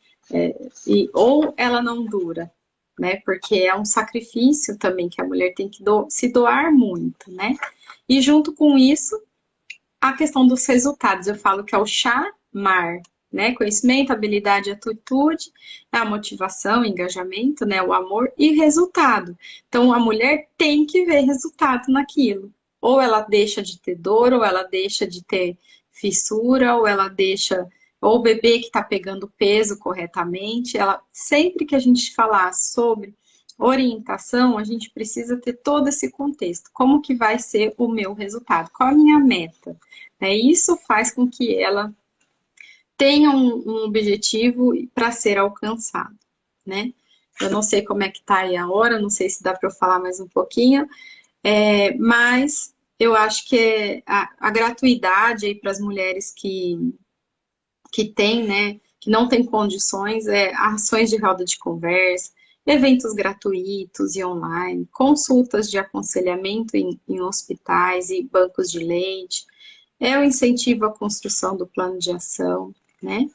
Ou ela não dura, né? Porque é um sacrifício também que a mulher tem que se doar muito, né? E junto com isso, a questão dos resultados, eu falo que é o chamar, né? Conhecimento, habilidade, atitude, a motivação, o engajamento, né? O amor e resultado. Então, a mulher tem que ver resultado naquilo. Ou ela deixa de ter dor, ou ela deixa de ter fissura, ou ela deixa, ou o bebê que está pegando peso corretamente. Ela, sempre que a gente falar sobre orientação, a gente precisa ter todo esse contexto. Como que vai ser o meu resultado? Qual a minha meta? Isso faz com que ela tenha um objetivo para ser alcançado, né? Eu não sei como é que tá aí a hora, não sei se dá para eu falar mais um pouquinho, mas eu acho que a gratuidade aí para as mulheres que têm, né, que não têm condições, ações de roda de conversa, eventos gratuitos e online, consultas de aconselhamento em hospitais e bancos de leite, o incentivo à construção do plano de ação, né?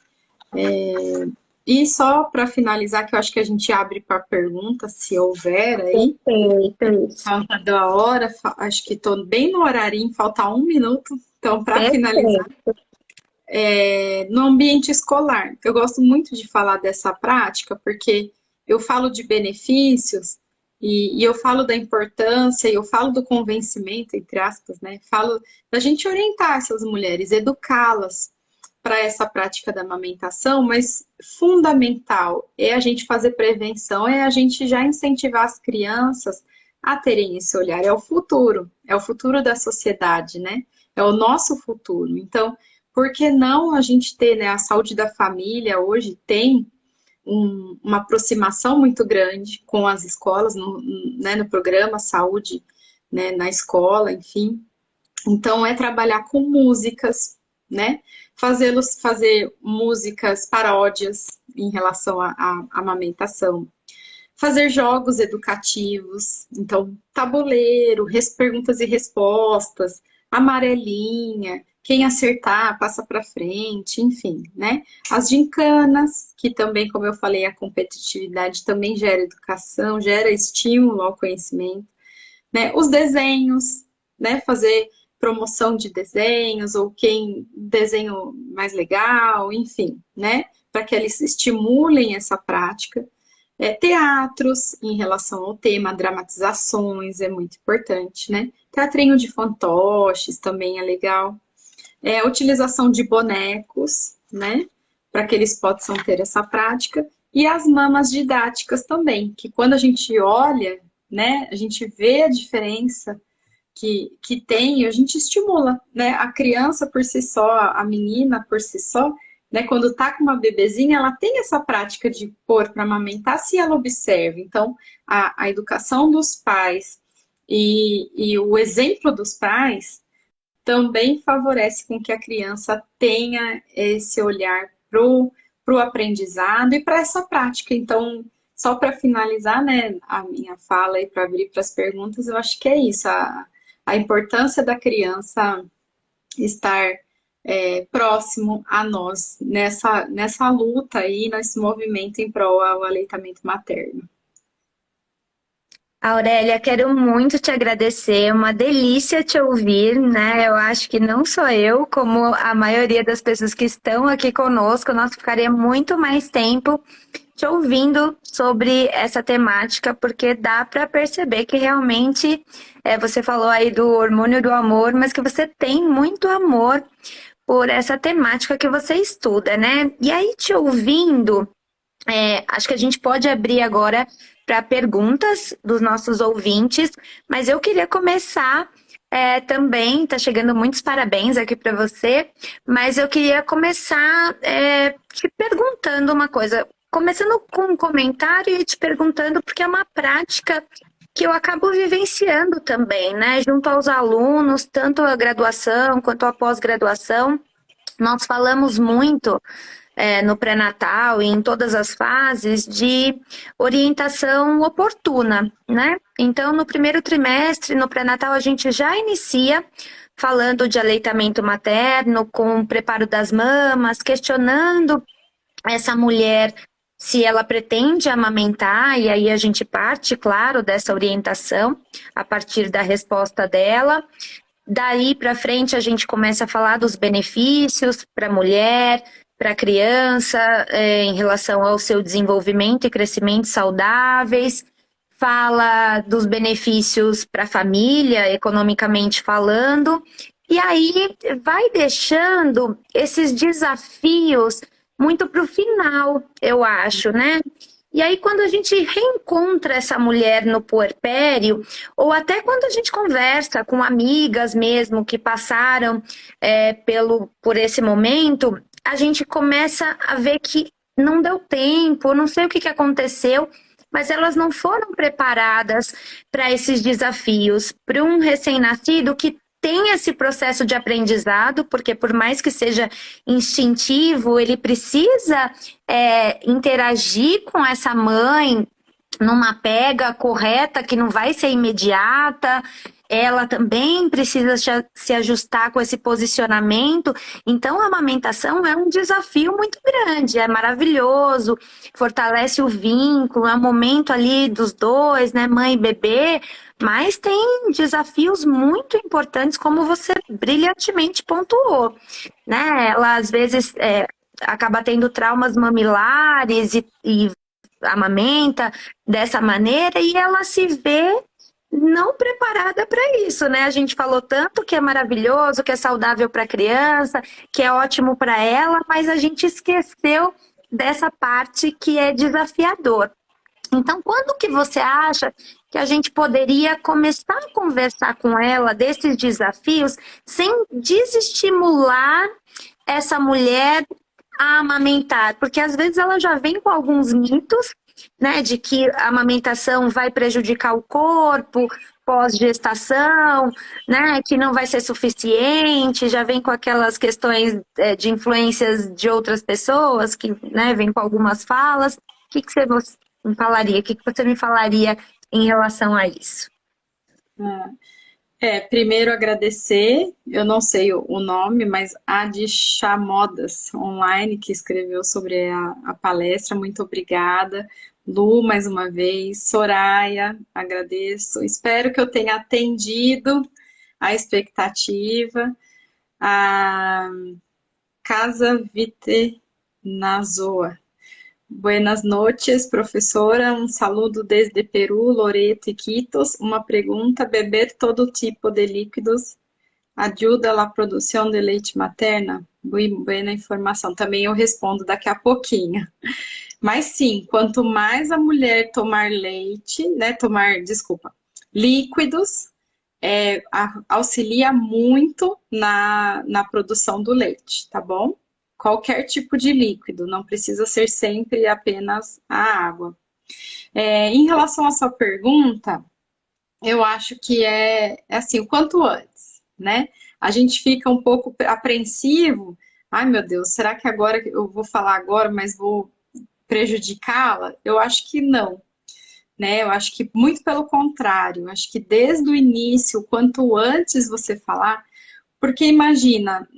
E só para finalizar, que eu acho que a gente abre para pergunta, se houver aí, Perfeito, isso. falta da hora, acho que estou bem no horarinho, falta 1 minuto, então para finalizar, Perfeito. no ambiente escolar, eu gosto muito de falar dessa prática, porque eu falo de benefícios e eu falo da importância, e eu falo do convencimento, entre aspas, né? Falo da gente orientar essas mulheres, educá-las para essa prática da amamentação, mas fundamental é a gente fazer prevenção, é a gente já incentivar as crianças a terem esse olhar. É o futuro da sociedade, né? É o nosso futuro. Então, por que não a gente ter, né, a saúde da família hoje tem uma aproximação muito grande com as escolas, né, no programa Saúde, né, na escola, enfim. Então, é trabalhar com músicas, né? Fazer músicas paródias em relação à amamentação. Fazer jogos educativos, então, tabuleiro, perguntas e respostas, amarelinha, quem acertar passa para frente, enfim, né? As gincanas, que também, como eu falei, a competitividade também gera educação, gera estímulo ao conhecimento, né? Os desenhos, né? Fazer promoção de desenhos, ou quem desenho mais legal, enfim, né? Para que eles estimulem essa prática. Teatros em relação ao tema, dramatizações, é muito importante, né? Teatrinho de fantoches também é legal. A utilização de bonecos, né? Para que eles possam ter essa prática. E as mamas didáticas também, que quando a gente olha, né? A gente vê a diferença que tem, a gente estimula, né? A criança por si só, a menina por si só, né? Quando tá com uma bebezinha, ela tem essa prática de pôr para amamentar se ela observa. Então, a educação dos pais e o exemplo dos pais também favorece com que a criança tenha esse olhar pro aprendizado e para essa prática. Então, só para finalizar, né, a minha fala e para abrir para as perguntas, eu acho que é isso, a importância da criança estar próximo a nós nessa luta aí, nesse movimento em prol ao aleitamento materno. Aurélia, quero muito te agradecer, é uma delícia te ouvir, né? Eu acho que não só eu, como a maioria das pessoas que estão aqui conosco, nós ficaria muito mais tempo te ouvindo sobre essa temática, porque dá para perceber que realmente você falou aí do hormônio do amor, mas que você tem muito amor por essa temática que você estuda, né? E aí, te ouvindo, acho que a gente pode abrir agora para perguntas dos nossos ouvintes, mas eu queria começar também, tá chegando muitos parabéns aqui para você, mas eu queria começar te perguntando uma coisa, começando com um comentário e te perguntando, porque é uma prática que eu acabo vivenciando também, né, junto aos alunos, tanto a graduação quanto a pós-graduação. Nós falamos muito no pré-natal e em todas as fases de orientação oportuna, né? Então, no primeiro trimestre, no pré-natal, a gente já inicia falando de aleitamento materno, com o preparo das mamas, questionando essa mulher se ela pretende amamentar, e aí a gente parte, claro, dessa orientação a partir da resposta dela. Daí para frente a gente começa a falar dos benefícios para a mulher, para a criança, em relação ao seu desenvolvimento e crescimento saudáveis, fala dos benefícios para a família, economicamente falando, e aí vai deixando esses desafios muito para o final, eu acho, né? E aí, quando a gente reencontra essa mulher no puerpério, ou até quando a gente conversa com amigas mesmo que passaram por esse momento, a gente começa a ver que não deu tempo, não sei o que aconteceu, mas elas não foram preparadas para esses desafios. Para um recém-nascido que tem esse processo de aprendizado, porque por mais que seja instintivo, ele precisa interagir com essa mãe numa pega correta, que não vai ser imediata. Ela também precisa se ajustar com esse posicionamento. Então, a amamentação é um desafio muito grande, é maravilhoso, fortalece o vínculo, é um momento ali dos dois, né, mãe e bebê, mas tem desafios muito importantes, como você brilhantemente pontuou, né? Ela, às vezes, acaba tendo traumas mamilares e amamenta dessa maneira e ela se vê não preparada para isso, né? A gente falou tanto que é maravilhoso, que é saudável para a criança, que é ótimo para ela, mas a gente esqueceu dessa parte que é desafiador. Então, quando que você acha que a gente poderia começar a conversar com ela desses desafios sem desestimular essa mulher a amamentar? Porque às vezes ela já vem com alguns mitos, né, de que a amamentação vai prejudicar o corpo pós-gestação, né, que não vai ser suficiente, já vem com aquelas questões de influências de outras pessoas, que, né, vem com algumas falas. O que você me falaria? O que você me falaria em relação a isso? Primeiro agradecer, eu não sei o nome, mas a de Chamodas Online, que escreveu sobre a palestra, muito obrigada. Lu, mais uma vez. Soraya, agradeço. Espero que eu tenha atendido a expectativa. A Casa Vite Nazoa. Buenas noches, professora. Um saludo desde Peru, Loreto e Quitos. Uma pergunta: beber todo tipo de líquidos ajuda na produção de leite materna? Buena informação. Também eu respondo daqui a pouquinho. Mas sim, quanto mais a mulher tomar leite, né, líquidos, auxilia muito na produção do leite, tá bom? Qualquer tipo de líquido, não precisa ser sempre apenas a água. Em relação à sua pergunta, eu acho que é assim, o quanto antes, né? A gente fica um pouco apreensivo. Ai, meu Deus, será que agora eu vou falar agora, mas vou prejudicá-la? Eu acho que não, né? Eu acho que muito pelo contrário. Eu acho que desde o início, quanto antes você falar, porque imagina,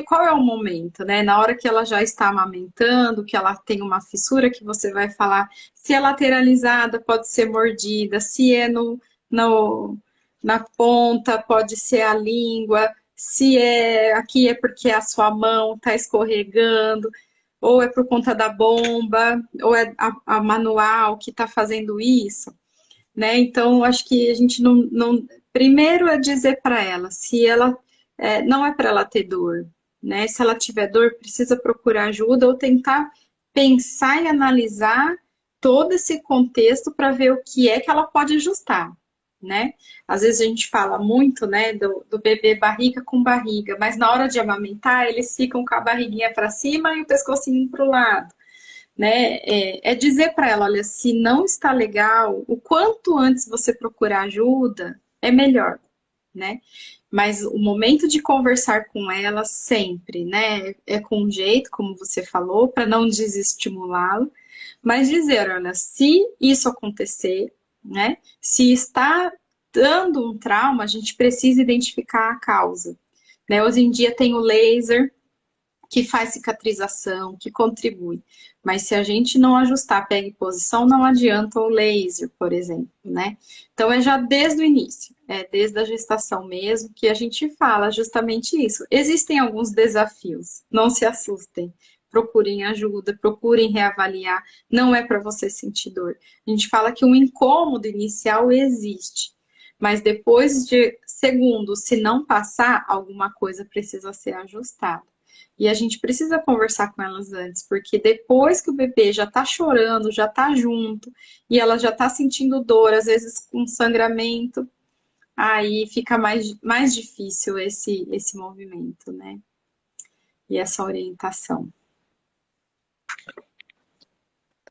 qual é o momento, né? Na hora que ela já está amamentando, que ela tem uma fissura, que você vai falar se é lateralizada, pode ser mordida, se é na ponta, pode ser a língua, se é aqui é porque a sua mão está escorregando, ou é por conta da bomba, ou é a manual que está fazendo isso, né? Então, acho que a gente não. Primeiro é dizer para ela se ela não é para ela ter dor, né? Se ela tiver dor, precisa procurar ajuda ou tentar pensar e analisar todo esse contexto para ver o que é que ela pode ajustar, né? Às vezes a gente fala muito, né, do bebê barriga com barriga, mas na hora de amamentar eles ficam com a barriguinha para cima e o pescocinho para o lado, né? Dizer para ela, olha, se não está legal, o quanto antes você procurar ajuda é melhor, né? Mas o momento de conversar com ela sempre, né? É com jeito, como você falou, para não desestimulá-lo, mas dizer, olha, se isso acontecer, né? Se está dando um trauma, a gente precisa identificar a causa, né? Hoje em dia tem o laser, que faz cicatrização, que contribui. Mas se a gente não ajustar pega e posição, não adianta o laser, por exemplo, né? Então é já desde o início, é desde a gestação mesmo que a gente fala justamente isso. Existem alguns desafios, não se assustem. Procurem ajuda, procurem reavaliar. Não é para você sentir dor. A gente fala que um incômodo inicial existe, mas depois de segundos, se não passar, alguma coisa precisa ser ajustada. E a gente precisa conversar com elas antes, porque depois que o bebê já tá chorando, já tá junto, e ela já tá sentindo dor, às vezes com sangramento, aí fica mais difícil esse movimento, né? E essa orientação.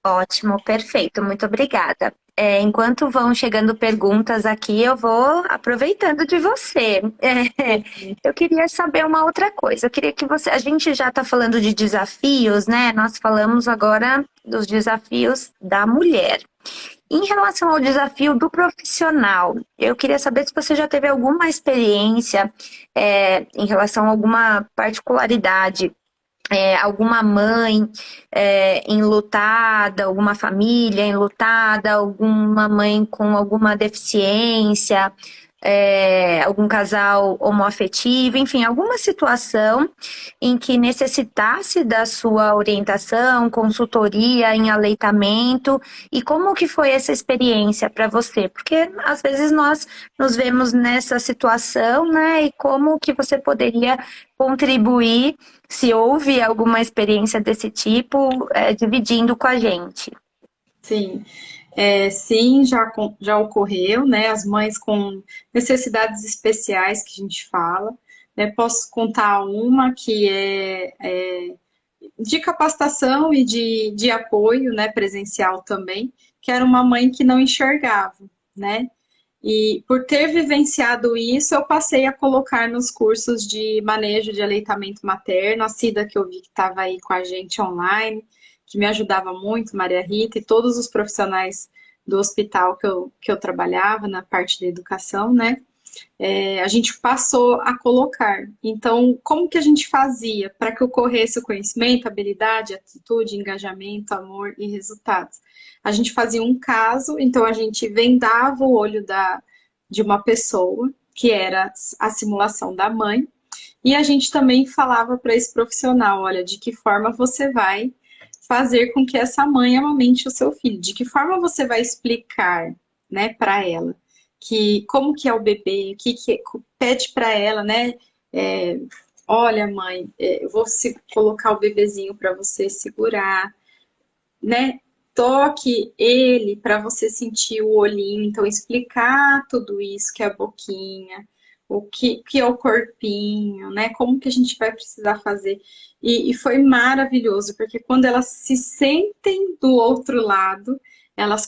Ótimo, perfeito, muito obrigada. Enquanto vão chegando perguntas aqui, eu vou aproveitando de você. Eu queria saber uma outra coisa. Eu queria que você. A gente já está falando de desafios, né? Nós falamos agora dos desafios da mulher. Em relação ao desafio do profissional, eu queria saber se você já teve alguma experiência em relação a alguma particularidade, alguma mãe enlutada, alguma família enlutada, alguma mãe com alguma deficiência, algum casal homoafetivo, enfim, alguma situação em que necessitasse da sua orientação, consultoria em aleitamento, e como que foi essa experiência para você? Porque às vezes nós nos vemos nessa situação, né? E como que você poderia contribuir, se houve alguma experiência desse tipo, dividindo com a gente. Sim. Sim, já ocorreu, né? As mães com necessidades especiais que a gente fala, né? Posso contar uma que é de capacitação e de apoio, né? Presencial também, que era uma mãe que não enxergava, né? E por ter vivenciado isso, eu passei a colocar nos cursos de manejo de aleitamento materno, a Cida que eu vi que estava aí com a gente online, que me ajudava muito, Maria Rita, e todos os profissionais do hospital que eu trabalhava na parte de educação, né? A gente passou a colocar. Então, como que a gente fazia para que ocorresse o conhecimento, habilidade, atitude, engajamento, amor e resultados? A gente fazia um caso, então a gente vendava o olho de uma pessoa, que era a simulação da mãe, e a gente também falava para esse profissional, olha, de que forma você vai fazer com que essa mãe amamente o seu filho, de que forma você vai explicar, né, para ela que como que é o bebê, pede para ela, né? Olha, mãe, eu vou colocar o bebezinho para você segurar, né? Toque ele para você sentir o olhinho, então explicar tudo isso, que é a boquinha, o que é o corpinho, né? Como que a gente vai precisar fazer. E foi maravilhoso, porque quando elas se sentem do outro lado, elas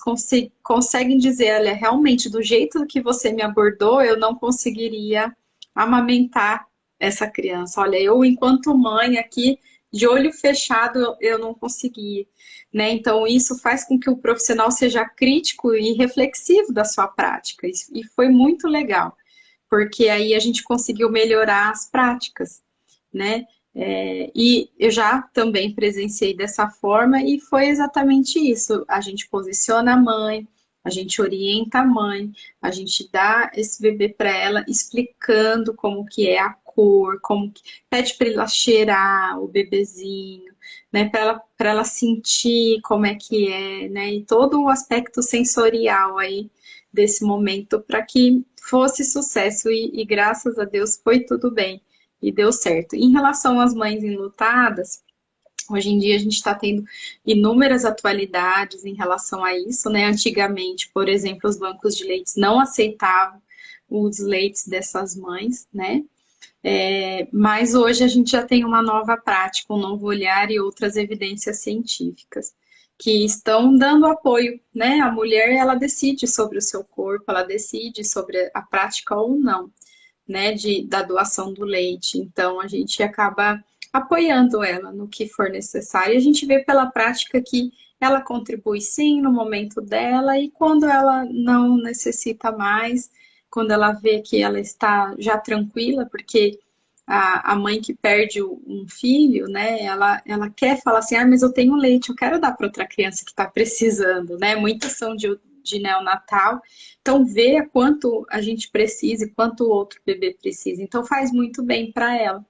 conseguem dizer, olha, realmente, do jeito que você me abordou, eu não conseguiria amamentar essa criança. Olha, eu, enquanto mãe aqui, de olho fechado, eu não conseguia, né? Então, isso faz com que o profissional seja crítico e reflexivo da sua prática. E foi muito legal, porque aí a gente conseguiu melhorar as práticas, né? E eu já também presenciei dessa forma e foi exatamente isso. A gente posiciona a mãe, a gente orienta a mãe, a gente dá esse bebê para ela, explicando como que é a cor, pede para ela cheirar o bebezinho, né? Para ela sentir como é que é, né? E todo o aspecto sensorial aí desse momento para que fosse sucesso e graças a Deus foi tudo bem e deu certo. Em relação às mães enlutadas, hoje em dia a gente está tendo inúmeras atualidades em relação a isso, né? Antigamente, por exemplo, os bancos de leites não aceitavam os leites dessas mães, né? Mas hoje a gente já tem uma nova prática, um novo olhar e outras evidências científicas que estão dando apoio, né? A mulher, ela decide sobre o seu corpo, ela decide sobre a prática ou não, né, da doação do leite. Então, a gente acaba apoiando ela no que for necessário. E a gente vê pela prática que ela contribui sim no momento dela e quando ela não necessita mais, quando ela vê que ela está já tranquila, porque a mãe que perde um filho, né? Ela quer falar assim, ah, mas eu tenho leite, eu quero dar para outra criança que está precisando, né? Muitas são de neonatal. Então, vê quanto a gente precisa e quanto o outro bebê precisa. Então, faz muito bem para ela.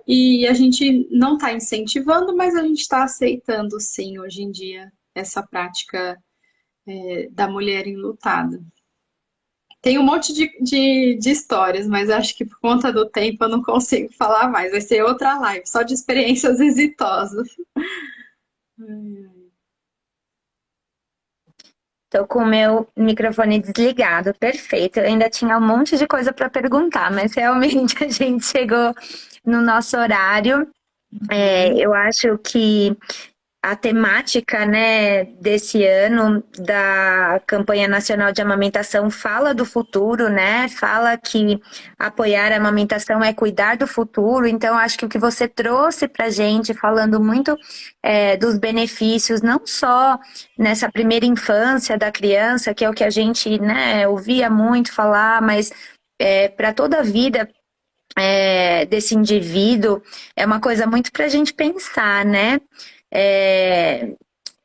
E a gente não está incentivando, mas a gente está aceitando, sim, hoje em dia, essa prática da mulher enlutada. Tem um monte de histórias, mas acho que por conta do tempo eu não consigo falar mais. Vai ser outra live, só de experiências exitosas. Tô com o meu microfone desligado, perfeito. Eu ainda tinha um monte de coisa para perguntar, mas realmente a gente chegou no nosso horário. Eu acho que a temática, né, desse ano da campanha nacional de amamentação fala do futuro, né? Fala que apoiar a amamentação é cuidar do futuro. Então, acho que o que você trouxe para gente, falando muito dos benefícios, não só nessa primeira infância da criança, que é o que a gente, né, ouvia muito falar, mas para toda a vida desse indivíduo, é uma coisa muito para a gente pensar, né? É,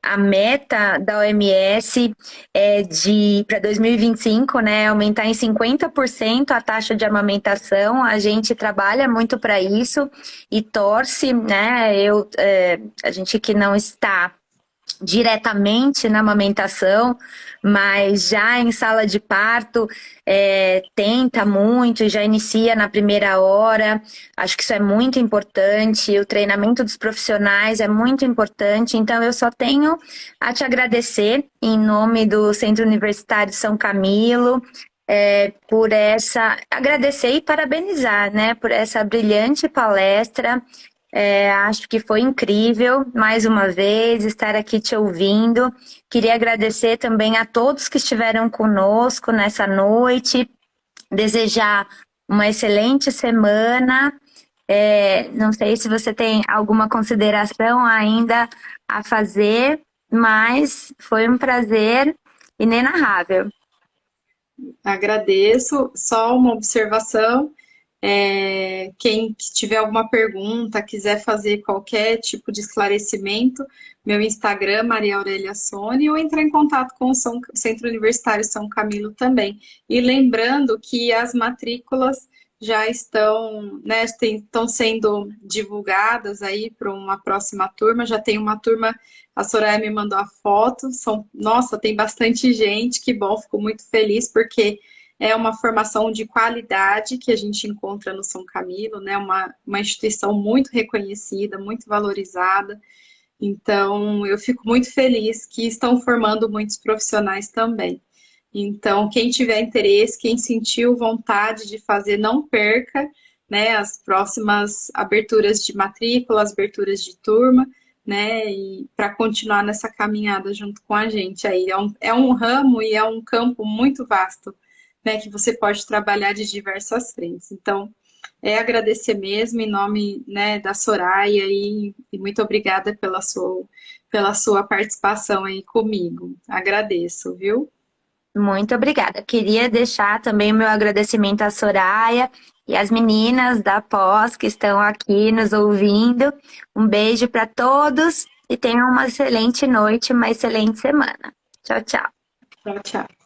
a meta da OMS é de para 2025, né, aumentar em 50% a taxa de amamentação. A gente trabalha muito para isso e torce, né? A gente que não está diretamente na amamentação, mas já em sala de parto tenta muito, já inicia na primeira hora. Acho que isso é muito importante. O treinamento dos profissionais é muito importante. Então, eu só tenho a te agradecer em nome do Centro Universitário de São Camilo. Por agradecer e parabenizar, né, por essa brilhante palestra. Acho que foi incrível, mais uma vez, estar aqui te ouvindo. Queria agradecer também a todos que estiveram conosco nessa noite, desejar uma excelente semana. Não sei se você tem alguma consideração ainda a fazer, mas foi um prazer inenarrável. Agradeço. Só uma observação. Quem tiver alguma pergunta, quiser fazer qualquer tipo de esclarecimento, meu Instagram, Maria Aurélia Sone, ou entrar em contato com o Centro Universitário São Camilo também. E lembrando que as matrículas já estão, né, estão sendo divulgadas aí para uma próxima turma. Já tem uma turma, a Soraya me mandou a foto. Nossa, tem bastante gente, que bom, fico muito feliz, porque é uma formação de qualidade que a gente encontra no São Camilo, né? Uma instituição muito reconhecida, muito valorizada. Então, eu fico muito feliz que estão formando muitos profissionais também. Então, quem tiver interesse, quem sentiu vontade de fazer, não perca, né, as próximas aberturas de matrícula, as aberturas de turma, né, e para continuar nessa caminhada junto com a gente aí. É um ramo e é um campo muito vasto, né, que você pode trabalhar de diversas frentes. Então, agradecer mesmo em nome, né, da Soraya e muito obrigada pela sua participação aí comigo. Agradeço, viu? Muito obrigada. Queria deixar também o meu agradecimento à Soraya e às meninas da pós que estão aqui nos ouvindo. Um beijo para todos e tenham uma excelente noite, uma excelente semana. Tchau, tchau. Tchau, tchau.